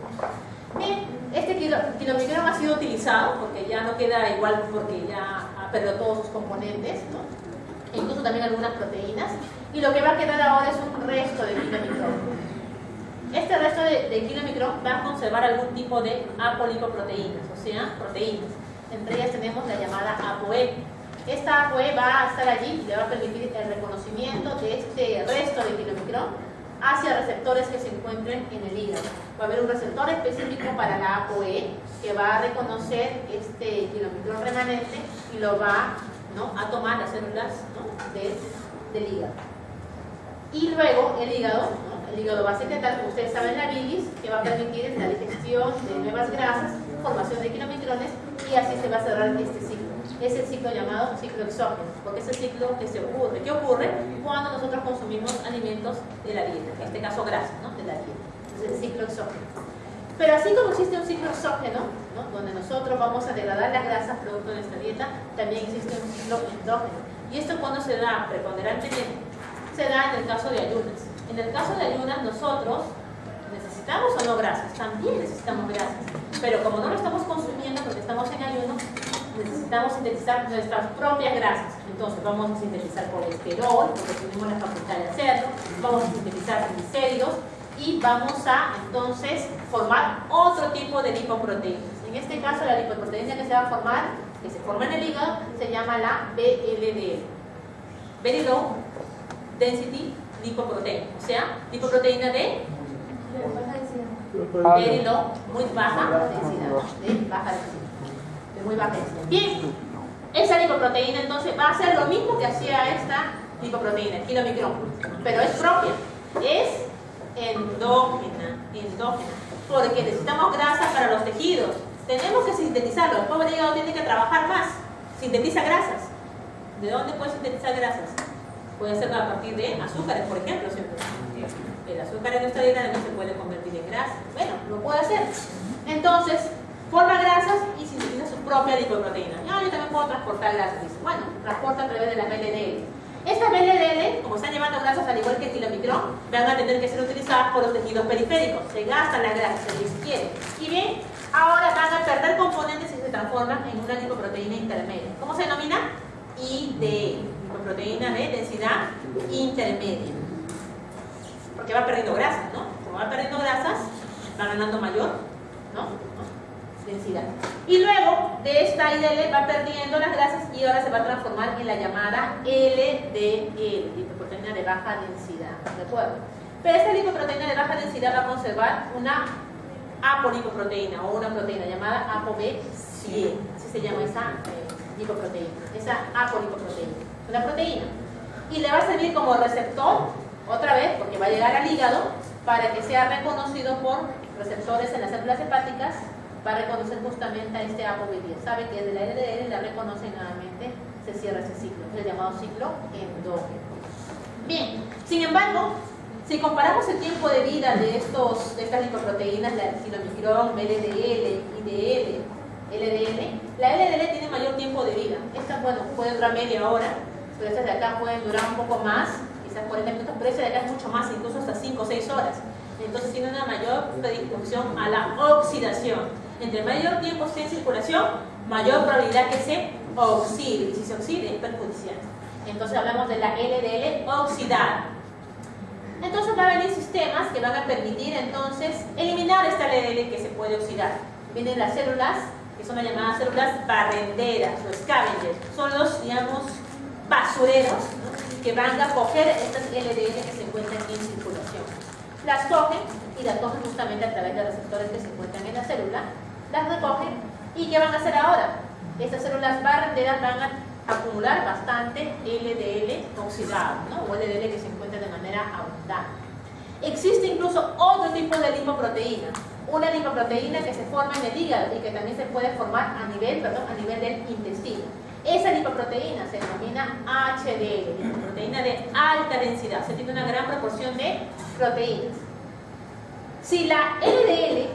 Bien, este kilomicrón ha sido utilizado porque ya no queda igual, porque ya ha perdido todos sus componentes, ¿no? E incluso también algunas proteínas, y lo que va a quedar ahora es un resto de kilomicrón. Este resto de kilomicrón va a conservar algún tipo de apolipoproteínas, o sea, proteínas. Entre ellas tenemos la llamada ApoE. Esta ApoE va a estar allí y le va a permitir el reconocimiento de este resto de kilomicrón hacia receptores que se encuentren en el hígado. Va a haber un receptor específico para la ApoE que va a reconocer este kilomicrón remanente y lo va, ¿no?, a tomar las células, ¿no?, del hígado. Y luego el hígado, ¿no?, el hígado va a secretar, como ustedes saben, la bilis, que va a permitir la digestión de nuevas grasas, formación de kilomicrones, y así se va a cerrar este ciclo. Es el ciclo llamado ciclo exógeno, porque es el ciclo que ocurre. ¿Qué ocurre? Cuando nosotros consumimos alimentos de la dieta, en este caso grasas, ¿no?, de la dieta. Es el ciclo exógeno. Pero así como existe un ciclo exógeno, ¿no?, donde nosotros vamos a degradar las grasas producto de nuestra dieta, también existe un ciclo endógeno. ¿Y esto cuando se da preponderantemente? Se da en el caso de ayunas. En el caso de ayunas, nosotros necesitamos o no grasas, también necesitamos grasas, pero como no lo estamos consumiendo porque estamos en ayuno, necesitamos sintetizar nuestras propias grasas. Entonces vamos a sintetizar colesterol, porque tenemos la facultad de hacerlo, vamos a sintetizar triglicéridos y vamos a entonces formar otro tipo de lipoproteínas. En este caso, la lipoproteína que se va a formar, que se forma en el hígado, se llama la VLDL, Very Low Density Lipoprotein, o sea, lipoproteína de very low, muy baja densidad, de baja densidad, de muy baja densidad. Bien, esa lipoproteína entonces va a hacer lo mismo que hacía esta lipoproteína, el kilomicrón, pero es propia, es endógena, porque necesitamos grasa para los tejidos, tenemos que sintetizarlo, el pobre hígado tiene que trabajar más, sintetiza grasas. ¿De dónde puede sintetizar grasas? Puede ser a partir de azúcares, por ejemplo, ¿cierto? El azúcar en nuestra dieta también se puede convertir en grasa. Bueno, lo puede hacer. Entonces, forma grasas y sintetiza su propia lipoproteína. Yo también puedo transportar grasas. Dice, bueno, transporta a través de la VLDL. Estas VLDL, como están llevando grasas al igual que el kilomicrón, van a tener que ser utilizadas por los tejidos periféricos. Se gastan las grasas, se quieren. Y bien, ahora van a perder componentes y se transforman en una lipoproteína intermedia. ¿Cómo se denomina? IDL, lipoproteína de densidad intermedia. Porque va perdiendo grasas, ¿no? Como va perdiendo grasas, va ganando mayor, ¿no?, densidad. Y luego de esta IDL va perdiendo las grasas y ahora se va a transformar en la llamada LDL, lipoproteína de baja densidad, ¿de acuerdo? Pero esta lipoproteína de baja densidad va a conservar una apolipoproteína o una proteína llamada ApoB100, así se llama esa lipoproteína, esa apolipoproteína, una proteína, y le va a servir como receptor otra vez, porque va a llegar al hígado para que sea reconocido por receptores en las células hepáticas para reconocer justamente a este ApoB10. Sabe que desde la LDL la reconoce y nuevamente se cierra ese ciclo, es el llamado ciclo endógeno. Bien, sin embargo, si comparamos el tiempo de vida de estas lipoproteínas, la kilomicrón, VLDL, IDL, LDL, la LDL tiene mayor tiempo de vida. Estas, bueno, pueden durar media hora, pero estas de acá pueden durar un poco más, quizás 40 minutos, pero esta de acá es mucho más, incluso hasta 5 o 6 horas. Entonces tiene una mayor predisposición a la oxidación. Entre mayor tiempo esté en circulación, mayor probabilidad que se oxide, y si se oxide es perjudicial. Entonces hablamos de la LDL oxidada. Entonces va a venir sistemas que van a permitir entonces eliminar esta LDL que se puede oxidar. Vienen las células, que son las llamadas células barrenderas o scavengers, son los, digamos, basureros, ¿no?, que van a coger estas LDL que se encuentran en circulación. Las cogen y las cogen justamente a través de receptores que se encuentran en la célula, las recogen y ¿qué van a hacer ahora? Estas células barrenderas van a acumular bastante LDL oxidado, ¿no?, o LDL que se encuentra de manera abundante. Existe incluso otro tipo de lipoproteína, una lipoproteína que se forma en el hígado y que también se puede formar a nivel del intestino. Esa lipoproteína se denomina HDL, lipoproteína de alta densidad, se tiene una gran proporción de proteínas. Si la LDL,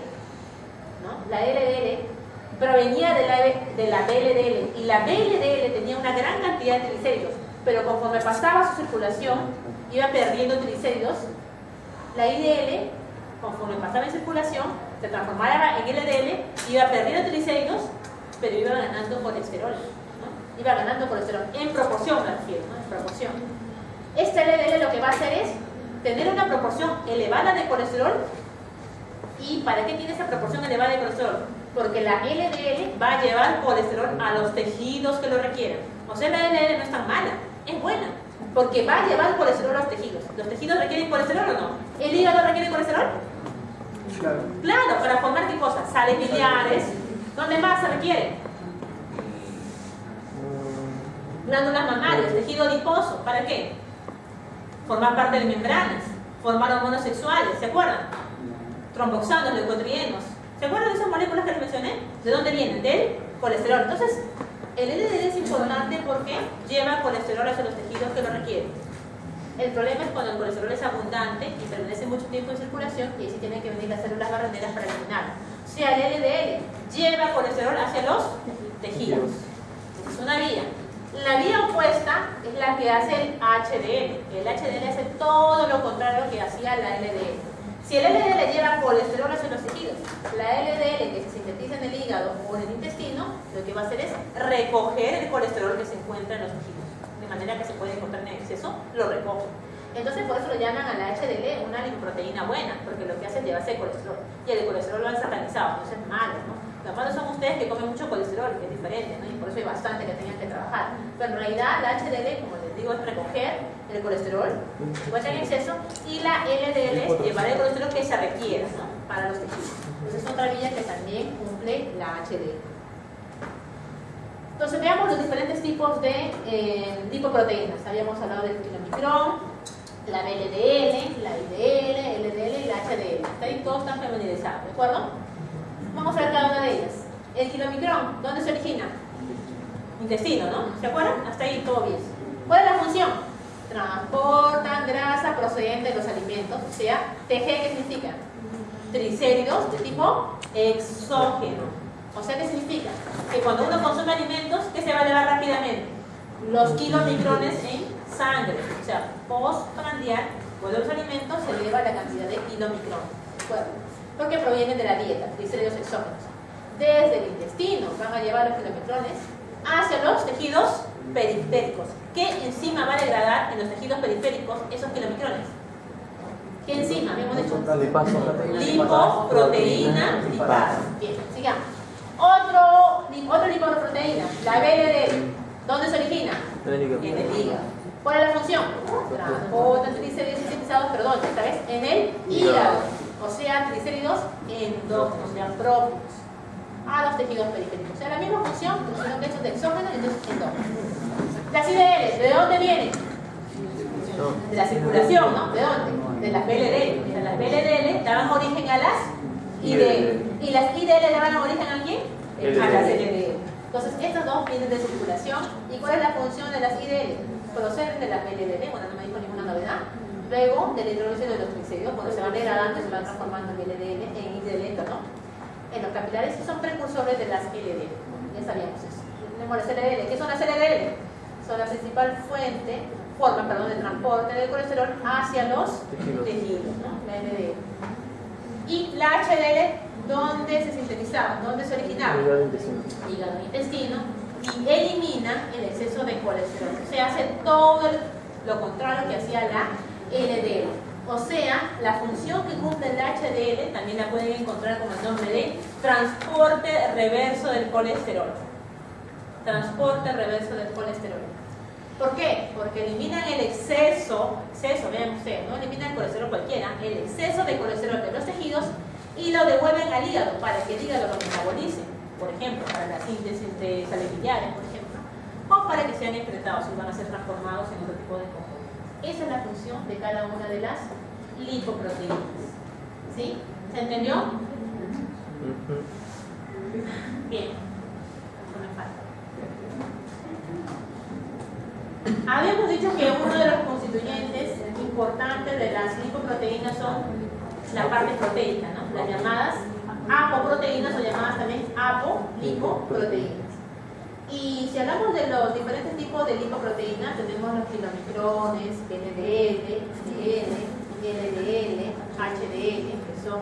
¿no?, la LDL provenía de la VLDL y la VLDL tenía una gran cantidad de triglicéridos, pero conforme pasaba su circulación, iba perdiendo triglicéridos. La IDL, conforme pasaba en circulación, se transformaba en LDL, iba perdiendo triglicéridos, pero iba ganando colesterol, ¿no? Iba ganando colesterol, en proporción, me refiero, ¿no? En proporción. Este LDL lo que va a hacer es tener una proporción elevada de colesterol. ¿Y para qué tiene esa proporción elevada de colesterol? Porque la LDL va a llevar colesterol a los tejidos que lo requieran. O sea, la LDL no es tan mala, es buena, porque va a llevar colesterol a los tejidos. ¿Los tejidos requieren colesterol o no? ¿El hígado requiere colesterol? Claro. Claro, para formar qué cosas, sales biliares. ¿Dónde más se requiere? Glándulas mamarias, tejido adiposo. ¿Para qué? Formar parte de membranas, formar hormonas sexuales, ¿se acuerdan? Tromboxanos, leucotrienos. ¿Se acuerdan de esas moléculas que les mencioné? ¿De dónde vienen? Del colesterol. Entonces, el LDL es importante porque lleva colesterol hacia los tejidos que lo requieren. El problema es cuando el colesterol es abundante y permanece mucho tiempo en circulación, y así tienen que venir las células barreneras para eliminarlo. O sea, el LDL lleva colesterol hacia los tejidos. Esa es una vía. La vía opuesta es la que hace el HDL. El HDL hace todo lo contrario que hacía la LDL. Si el LDL lleva colesterol hacia los tejidos, la LDL que se sintetiza en el hígado o en el intestino, lo que va a hacer es recoger el colesterol que se encuentra en los tejidos. De manera que se puede encontrar en exceso, lo recoge. Entonces por eso lo llaman a la HDL una lipoproteína buena, porque lo que hace es llevarse colesterol. Y el colesterol lo han satanizado, entonces es malo, ¿no? Los malos son ustedes que comen mucho colesterol, que es diferente, ¿no? Y por eso hay bastante que tengan que trabajar. Pero en realidad la HDL, como les digo, es recoger el colesterol que se encuentra en exceso, y la LDL es llevar el colesterol que se requiere, ¿no? Para los tejidos. Entonces es otra vía que también cumple la HDL. Entonces veamos los diferentes tipos de lipoproteínas. Habíamos hablado del kilomicrón, la VLDL, la IDL, LDL y la HDL. Hasta ahí todos están familiarizados, ¿de acuerdo? Vamos a ver cada una de ellas. El kilomicrón, ¿dónde se origina? Intestino, ¿no? ¿Se acuerdan? Hasta ahí todo bien. ¿Cuál es la función? Transportan grasa procedente de los alimentos, o sea, TG, ¿qué significa? Triglicéridos de tipo exógeno. O sea, ¿qué significa? Que cuando uno consume alimentos, ¿qué se va a elevar rápidamente? Los kilomicrones en sangre. O sea, postprandial, cuando los alimentos se eleva la cantidad de kilomicrones. ¿De acuerdo? Porque provienen de la dieta, triglicéridos exógenos. Desde el intestino van a llevar los kilomicrones hacia los tejidos periféricos. ¿Qué enzima va a degradar en los tejidos periféricos esos kilomicrones? ¿Qué enzima? Habíamos dicho. Lipoproteína lipasa. Bien, sigamos. Otra lipoproteína, la VLDL. ¿Dónde se origina? En el hígado. ¿Cuál es la función? Transporta triglicéridos sintetizados, perdón, esta vez en el hígado. O sea, triglicéridos endógenos, o sea, propios a los tejidos periféricos. O sea, la misma función, sino que esos de exógenos y entonces endógenos. Las IDL, ¿de dónde vienen? De la circulación, ¿no? ¿De dónde? De las VLDL. O sea, las VLDL daban origen a las IDL. ¿Y las IDL daban origen a quién? A las LDL. Entonces, estas dos vienen de circulación. ¿Y cuál es la función de las IDL? Proceden de las VLDL, bueno, no me dijo ninguna novedad. Luego, del hidrólisis de los triglicéridos, cuando se van degradando, se van transformando en LDL, en IDL, ¿no? En los capilares son precursores de las LDL. Ya sabíamos eso. Tenemos las LDL. ¿Qué son las LDL? Son la principal forma de transporte del colesterol hacia los tejidos, ¿no? La LDL. Y la HDL, ¿dónde se sintetizaba? ¿Dónde se originaba? Hígado, intestino, y elimina el exceso de colesterol. O sea, hace todo lo contrario que hacía la LDL. O sea, la función que cumple el HDL también la pueden encontrar como el nombre de transporte reverso del colesterol. Transporte reverso del colesterol. ¿Por qué? Porque eliminan el exceso, vean ustedes, no eliminan el colesterol cualquiera, el exceso de colesterol de los tejidos y lo devuelven al hígado para que el hígado lo metabolice, por ejemplo, para la síntesis de sales biliares, por ejemplo, o para que sean excretados y van a ser transformados en otro tipo de compuestos. Esa es la función de cada una de las lipoproteínas. ¿Sí? ¿Se entendió? Bien. Eso me falta. Habíamos dicho que uno de los constituyentes importantes de las lipoproteínas son la parte proteica, ¿no? Las llamadas apoproteínas o llamadas también apolipoproteínas. Y si hablamos de los diferentes tipos de lipoproteínas, tenemos los kilomicrones, LDL, LDL, HDL, que son,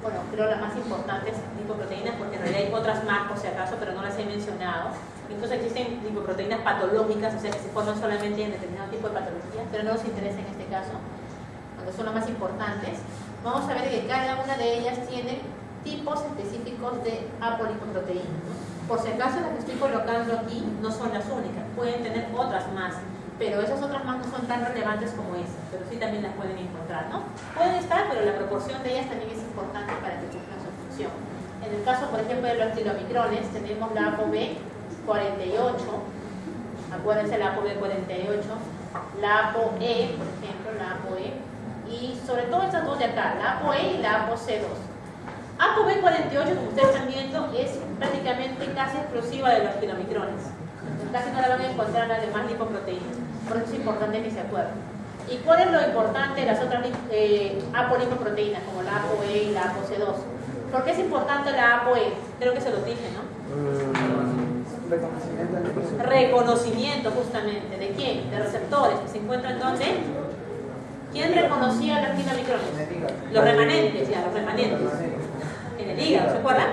bueno, creo las más importantes lipoproteínas, porque en realidad hay otras más por si acaso, pero no las he mencionado. Incluso existen lipoproteínas patológicas, o sea que se forman solamente en determinado tipo de patologías, pero no nos interesa en este caso, cuando son las más importantes. Vamos a ver que cada una de ellas tiene tipos específicos de apolipoproteínas, ¿no? Por si acaso las que estoy colocando aquí no son las únicas, pueden tener otras más, pero esas otras más no son tan relevantes como esas, pero sí también las pueden encontrar, ¿no? Pueden estar, pero la proporción de ellas también es importante para que cumplan su función. En el caso, por ejemplo, de los kilomicrones, tenemos la ApoB48, acuérdense la ApoB48, la ApoE, por ejemplo, la ApoE, y sobre todo estas dos de acá, la ApoE y la ApoC2. ApoB48, como ustedes están viendo, es prácticamente casi exclusiva de los kilomicrones. Casi no la van a encontrar en las demás lipoproteínas. Por eso es importante que se acuerden. ¿Y cuál es lo importante de las otras apolipoproteínas, como la ApoE y la ApoC2? ¿Por qué es importante la ApoE? Creo que se lo dije, ¿no? Reconocimiento, justamente. ¿De quién? De receptores que se encuentran ¿dónde? ¿Quién reconocía los kilomicrones? Los remanentes, ya, los remanentes. En el hígado, ¿se acuerdan?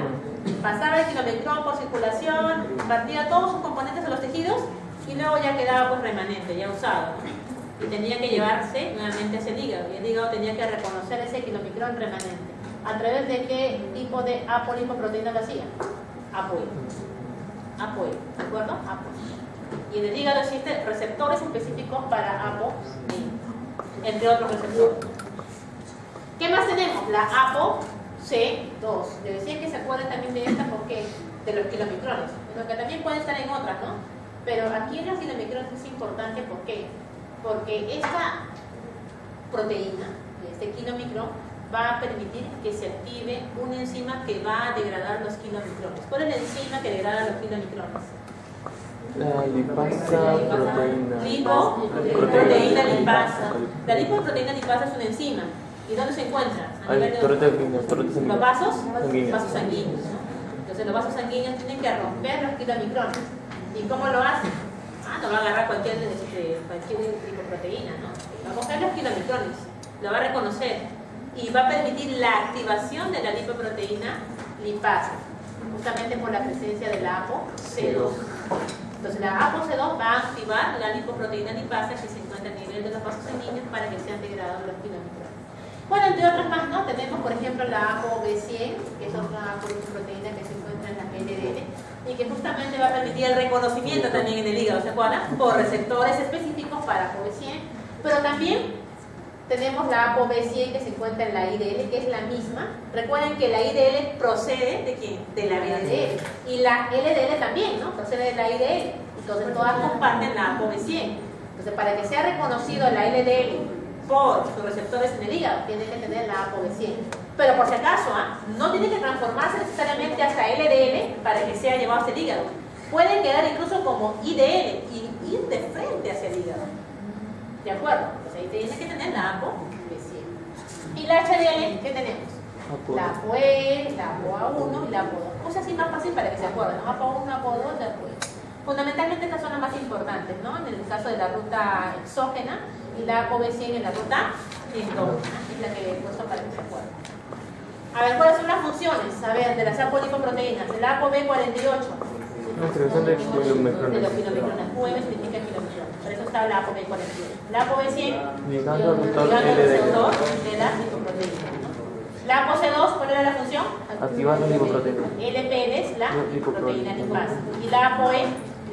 Pasaba el kilomicrón por circulación, partía todos sus componentes a los tejidos y luego ya quedaba pues remanente, ya usado, ¿no? Y tenía que llevarse nuevamente hacia el hígado, y el hígado tenía que reconocer ese kilomicrón remanente. ¿A través de qué tipo de apolipoproteína lo hacía? ApoE. ApoE, ¿de acuerdo? ApoE. Y en el hígado existen receptores específicos para ApoE, entre otros receptores. ¿Qué más tenemos? La ApoC2. Le decía que se acuerden también de esta porque de los kilomicrones, pero que también pueden estar en otras, ¿no? Pero aquí en los kilomicrones es importante, ¿por qué? Porque esta proteína, este kilomicrón, va a permitir que se active una enzima que va a degradar los kilomicrones. ¿Cuál es la enzima que degrada los kilomicrones? La lipasa proteína. Lipoproteína lipasa. La lipoproteína lipasa es una enzima. ¿Y dónde se encuentra? A nivel de los vasos sanguíneos, ¿no? Entonces los vasos sanguíneos tienen que romper los kilomicrones. ¿Y cómo lo hacen? No va a agarrar cualquier lipoproteína, ¿no? Va a coger los kilomicrones, lo va a reconocer y va a permitir la activación de la lipoproteína lipasa, justamente por la presencia de la ApoC2. Entonces la ApoC2 va a activar la lipoproteína lipasa que se encuentra a nivel de los vasos sanguíneos para que sean degradados los kilomicrones. Bueno, entre otras más, ¿no? Tenemos, por ejemplo, la ApoB100, que es otra proteína que se encuentra en la LDL y que justamente va a permitir el reconocimiento también en el hígado, ¿se acuerdan? Por receptores específicos para ApoB100, pero también tenemos la ApoB100 que se encuentra en la IDL, que es la misma. Recuerden que la IDL procede ¿de quién? De la LDL. Y la LDL también, ¿no? Procede de la IDL. Entonces todas comparten la ApoB100. Entonces para que sea reconocido la LDL por sus receptores en el hígado, tiene que tener la ApoB100. Pero por si acaso, no tiene que transformarse necesariamente hasta LDL para que sea llevado hacia el hígado. Puede quedar incluso como IDL y ir de frente hacia el hígado. ¿De acuerdo? Pues ahí tiene que tener la ApoB100. ¿Y la HDL qué tenemos? La ApoE, la ApoA1 y la ApoA2. Cosa así más fácil para que se acuerden, ¿no? ApoA1, ApoA2 y ApoE. Fundamentalmente estas son las más importantes, ¿no? En el caso de la ruta exógena y la ApoB100 en la ruta endógena, es la que he puesto para que se acuerden. A ver, ¿cuáles son las funciones? A ver, de las apolipoproteínas, de la ApoB48. De los kilomicrones. QM significa kilomicrones. Por eso está la ApoB48. La ApoB100, ligando al receptor de las lipoproteínas. La ApoC2, ¿cuál era la función? Activar la lipoproteína. LPL es la lipoproteína lipasa. Y la ApoE,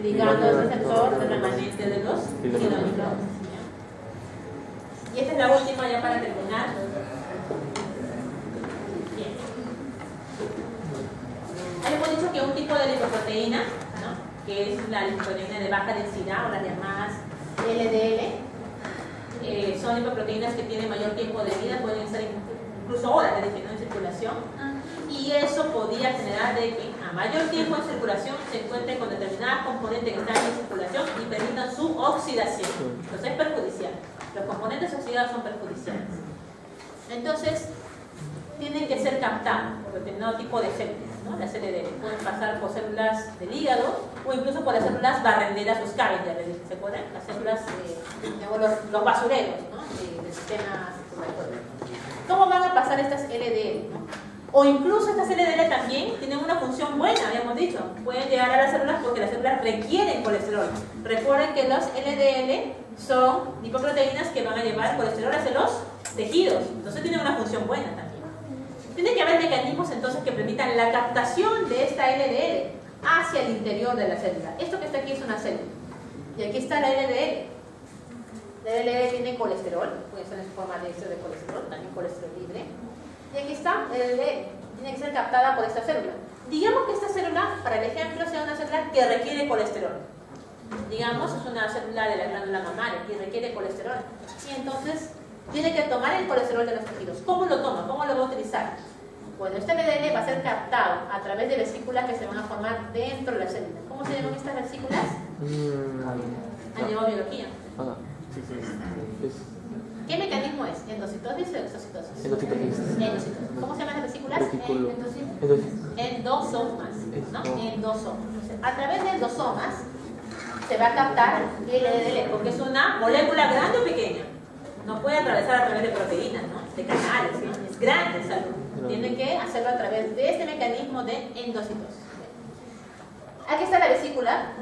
ligando al receptor del remanente de los kilomicrones. Y esta es la última ya para terminar. Bien. Habíamos dicho que un tipo de lipoproteína, ¿no? Que es la lipoproteína de baja densidad o las llamadas LDL, son lipoproteínas que tienen mayor tiempo de vida, pueden estar incluso horas de en circulación, y eso podía generar de que a mayor tiempo en circulación se encuentren con determinadas componentes que están en circulación y permitan su oxidación. Entonces es perjudicial. Los componentes oxidados son perjudiciales. Entonces tienen que ser captados por determinado tipo de efectos. ¿no? Las LDL pueden pasar por células del hígado o incluso por las células barrenderas o scavengers, ¿se acuerdan? Las células, los basureros, ¿no? Del sistema circulatorio. ¿Cómo van a pasar estas LDL, ¿no? O incluso estas LDL también tienen una función buena, habíamos dicho. Pueden llegar a las células porque las células requieren colesterol. Recuerden que los LDL son lipoproteínas que van a llevar el colesterol hacia los tejidos. Entonces tienen una función buena también. Tiene que haber mecanismos entonces que permitan la captación de esta LDL hacia el interior de la célula. Esto que está aquí es una célula. Y aquí está la LDL. La LDL tiene colesterol, puede ser en forma de éster de colesterol, también colesterol libre. Y aquí está la LDL, tiene que ser captada por esta célula. Digamos que esta célula, para el ejemplo, sea una célula que requiere colesterol. Digamos, es una célula de la glándula mamaria que requiere colesterol. Y entonces tiene que tomar el colesterol de los tejidos. ¿Cómo lo toma? ¿Cómo lo va a utilizar? Bueno, este LDL va a ser captado a través de vesículas que se van a formar dentro de la célula. ¿Cómo se llaman estas vesículas? ¿Han llevado biología? ¿Qué mecanismo es? ¿Endocitosis o exocitosis? Endocitosis. ¿Cómo se llaman las vesículas? Endosomas, ¿no? Endosomas. A través de endosomas se va a captar el LDL porque es una molécula grande o pequeña. No puede atravesar a través de proteínas, ¿no? De canales, ¿no? Es grande esa luz. Tiene que hacerlo a través de este mecanismo de endocitosis. Aquí está la vesícula,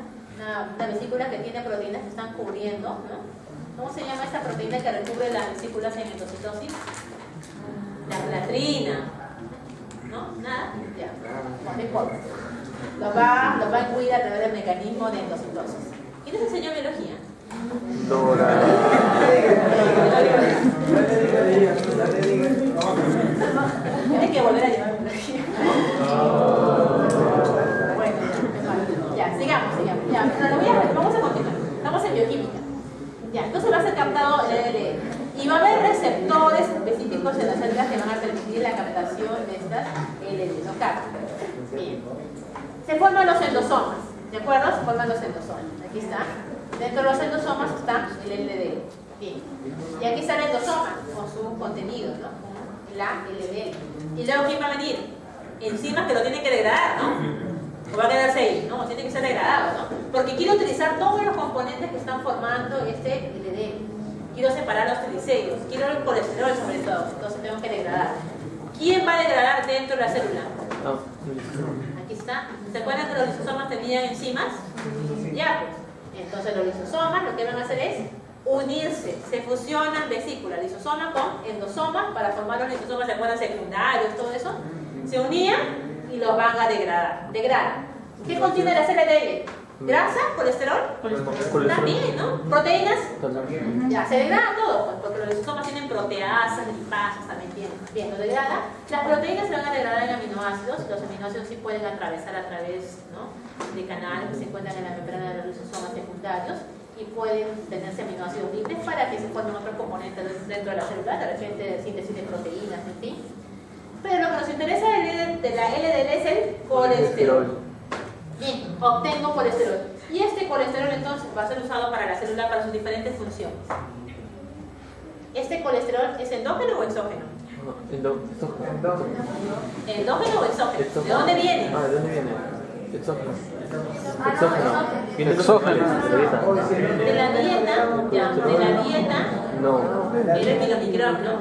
una vesícula que tiene proteínas que están cubriendo, ¿no? ¿Cómo se llama esta proteína que recubre las vesículas en endocitosis? La platrina. ¿No? ¿Nada? Ya. No importa. Lo va a incluir a través del mecanismo de endocitosis. ¿Quién les enseñó biología? Dora. Tienes que volver a llevar biología. Bueno, ya, sigamos. Ya, pero vamos a continuar. Estamos en bioquímica. Ya, entonces va a ser captado el LDL. Y va a haber receptores específicos en las células que van a permitir la captación de estas LDL. ¿No captan? Bien. Se forman los endosomas. ¿De acuerdo? Se forman los endosomas. Aquí está. Dentro de los endosomas está el LDL. Bien. Y aquí está el endosoma con su contenido, ¿no? Con la LDL. Y luego, ¿quién va a venir? Enzimas que lo tienen que degradar, ¿no? ¿O va a quedarse ahí? No, tiene que ser degradado, ¿no? Porque quiero utilizar todos los componentes que están formando este LDL. Quiero separar los triglicéridos, quiero el colesterol sobre todo, entonces tengo que degradar. ¿Quién va a degradar dentro de la célula? Aquí está. ¿Se acuerdan que los lisosomas tenían enzimas? Ya, pues. Entonces los lisosomas lo que van a hacer es unirse, se fusionan vesículas, lisosoma con endosoma para formar los lisosomas, ¿se acuerdan? Secundarios, todo eso. Se unían y los van a degradar. Degradan. ¿Qué contiene la LDL? ¿Grasa? ¿Colesterol? También, ¿no? ¿Proteínas? Ya, se degrada todo, pues, porque los lisosomas tienen proteasas, lipasas, también tienen. Bien, lo degrada. Las proteínas se van a degradar en aminoácidos. Los aminoácidos sí pueden atravesar a través, ¿no?, de canales que se encuentran en la membrana de los lisosomas secundarios y pueden tenerse aminoácidos libres para que se formen otros componentes dentro de la célula, de repente de síntesis de proteínas, en fin. Pero lo que nos interesa de la LDL es el colesterol. Bien, obtengo colesterol. Y este colesterol entonces va a ser usado para la célula para sus diferentes funciones. ¿Este colesterol es endógeno o exógeno? ¿Endógeno o exógeno? ¿De dónde viene? ¿De dónde viene? Exógeno. De la dieta, ya, de la dieta. No. Era el kilomicrón, ¿no?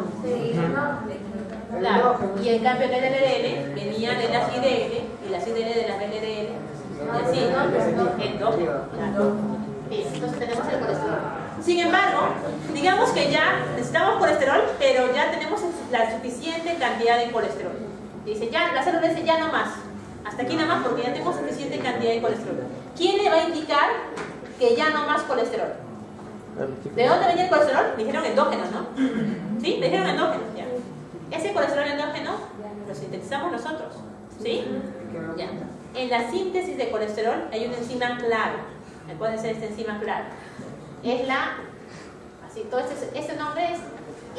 Claro, y en cambio el LDL venía de las IDL y las IDL de las LDL y así, endógeno. Claro. Bien, entonces tenemos el colesterol. Sin embargo, digamos que ya necesitamos colesterol, pero ya tenemos la suficiente cantidad de colesterol. Dice, ya, la célula dice ya no más. Hasta aquí nada más porque ya tengo suficiente cantidad de colesterol. ¿Quién le va a indicar que ya no más colesterol? ¿De dónde venía el colesterol? Me dijeron endógeno, ¿no? ¿Sí? Me dijeron endógeno, ya. Ese colesterol endógeno lo sintetizamos nosotros, ¿sí? Ya. En la síntesis de colesterol hay una enzima clave. ¿Cuál es esta enzima clave? Es la, así, todo este nombre es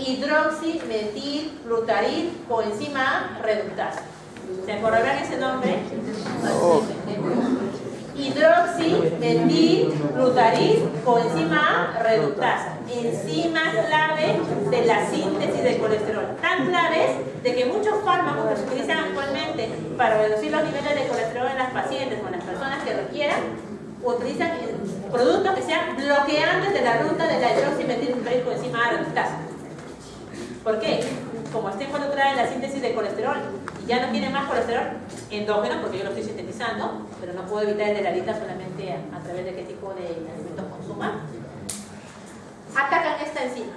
hidroximetilglutarid coenzima A reductasa. ¿Se acordarán ese nombre? hidroximetilglutarid coenzima A reductasa. Enzimas clave de la síntesis del colesterol. Tan claves de que muchos fármacos que se utilizan actualmente para reducir los niveles de colesterol en las pacientes o en las personas que requieran, utilizan productos que sean bloqueantes de la ruta de la hidroximetilglutarid coenzima A reductasa. ¿Por qué? Como está involucrada en la síntesis de colesterol y ya no tiene más colesterol endógeno, porque yo lo estoy sintetizando, pero no puedo evitar el de la dieta solamente a través de qué tipo de alimentos consuma, atacan esta enzima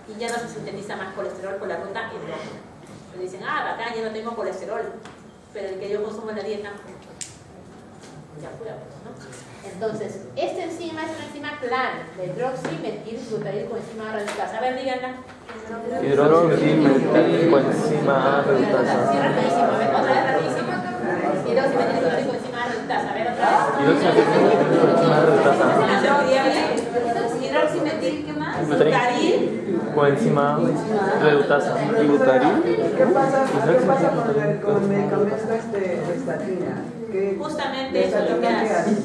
y ya no se sintetiza más colesterol por la ruta endógena. Me dicen, bacán, ya no tengo colesterol, pero el que yo consumo en la dieta, ya fue, ¿no? Entonces, esta enzima es una enzima clara, la hidroximetilglutarid coenzima A reductasa. A ver, díganla. Hidroximetilcoenzima A reductasa. Sí, rapidísimo. A ver, otra vez rapidísimo. Hidroximetilglutarid coenzima A reductasa. A ver, otra vez. Hidroximetilcoenzima A reductasa. Hidroximetil, ¿qué más? Glutarid coenzima A reductasa. ¿Glutarid? ¿Qué pasa con medicamentos de estatina? Justamente eso es lo que hace.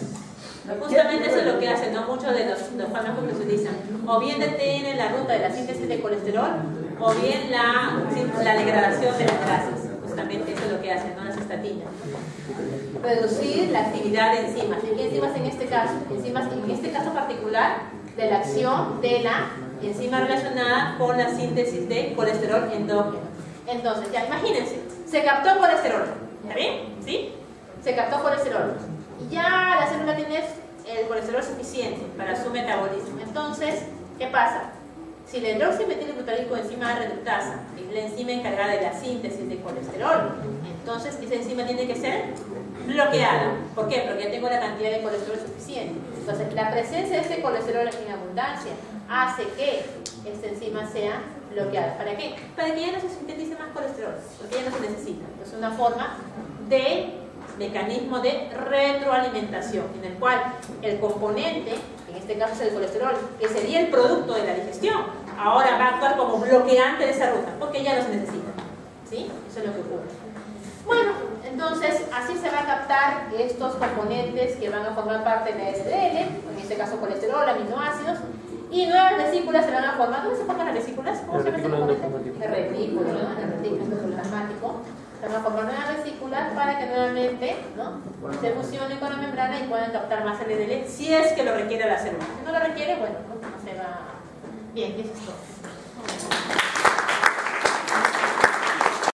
Justamente eso es lo que hacen, ¿no? Muchos de los fármacos que se utilizan. O bien detienen la ruta de la síntesis de colesterol, o bien la degradación de las grasas. Justamente eso es lo que hacen, ¿no? Las estatinas. Reducir la actividad de enzimas. ¿Y qué enzimas en este caso? Enzimas, en este caso particular, de la acción de la enzima relacionada con la síntesis de colesterol endógeno. Entonces, ya imagínense, se captó colesterol. ¿Está bien? ¿Sí? Se captó colesterol. Y ya la célula tiene el colesterol suficiente para su metabolismo. Entonces, ¿qué pasa? Si la hidroximetilglutarid coenzima A reductasa es la enzima encargada de la síntesis de colesterol, entonces esa enzima tiene que ser bloqueada. ¿Por qué? Porque ya tengo la cantidad de colesterol suficiente. Entonces, la presencia de este colesterol en abundancia hace que esta enzima sea bloqueada. ¿Para qué? Para que ya no se sintetice más colesterol, porque ya no se necesita. Es una forma de mecanismo de retroalimentación, en el cual el componente, en este caso es el colesterol, que sería el producto de la digestión, ahora va a actuar como bloqueante de esa ruta, porque ya no se necesita. ¿Sí? Eso es lo que ocurre. Bueno, entonces así se va a captar estos componentes que van a formar parte de la SDL, en este caso colesterol, aminoácidos, y nuevas vesículas se van a formar. ¿Dónde se forman las vesículas? ¿Cómo se llama ese componente? El retículo, ¿no? El retículo endoplasmático. Se van a formar nuevas vesículas para que nuevamente, ¿no?, se fusionen con la membrana y puedan captar más LDL si es que lo requiere la célula. Si no lo requiere, bueno, no se va. Bien, ¿qué es esto?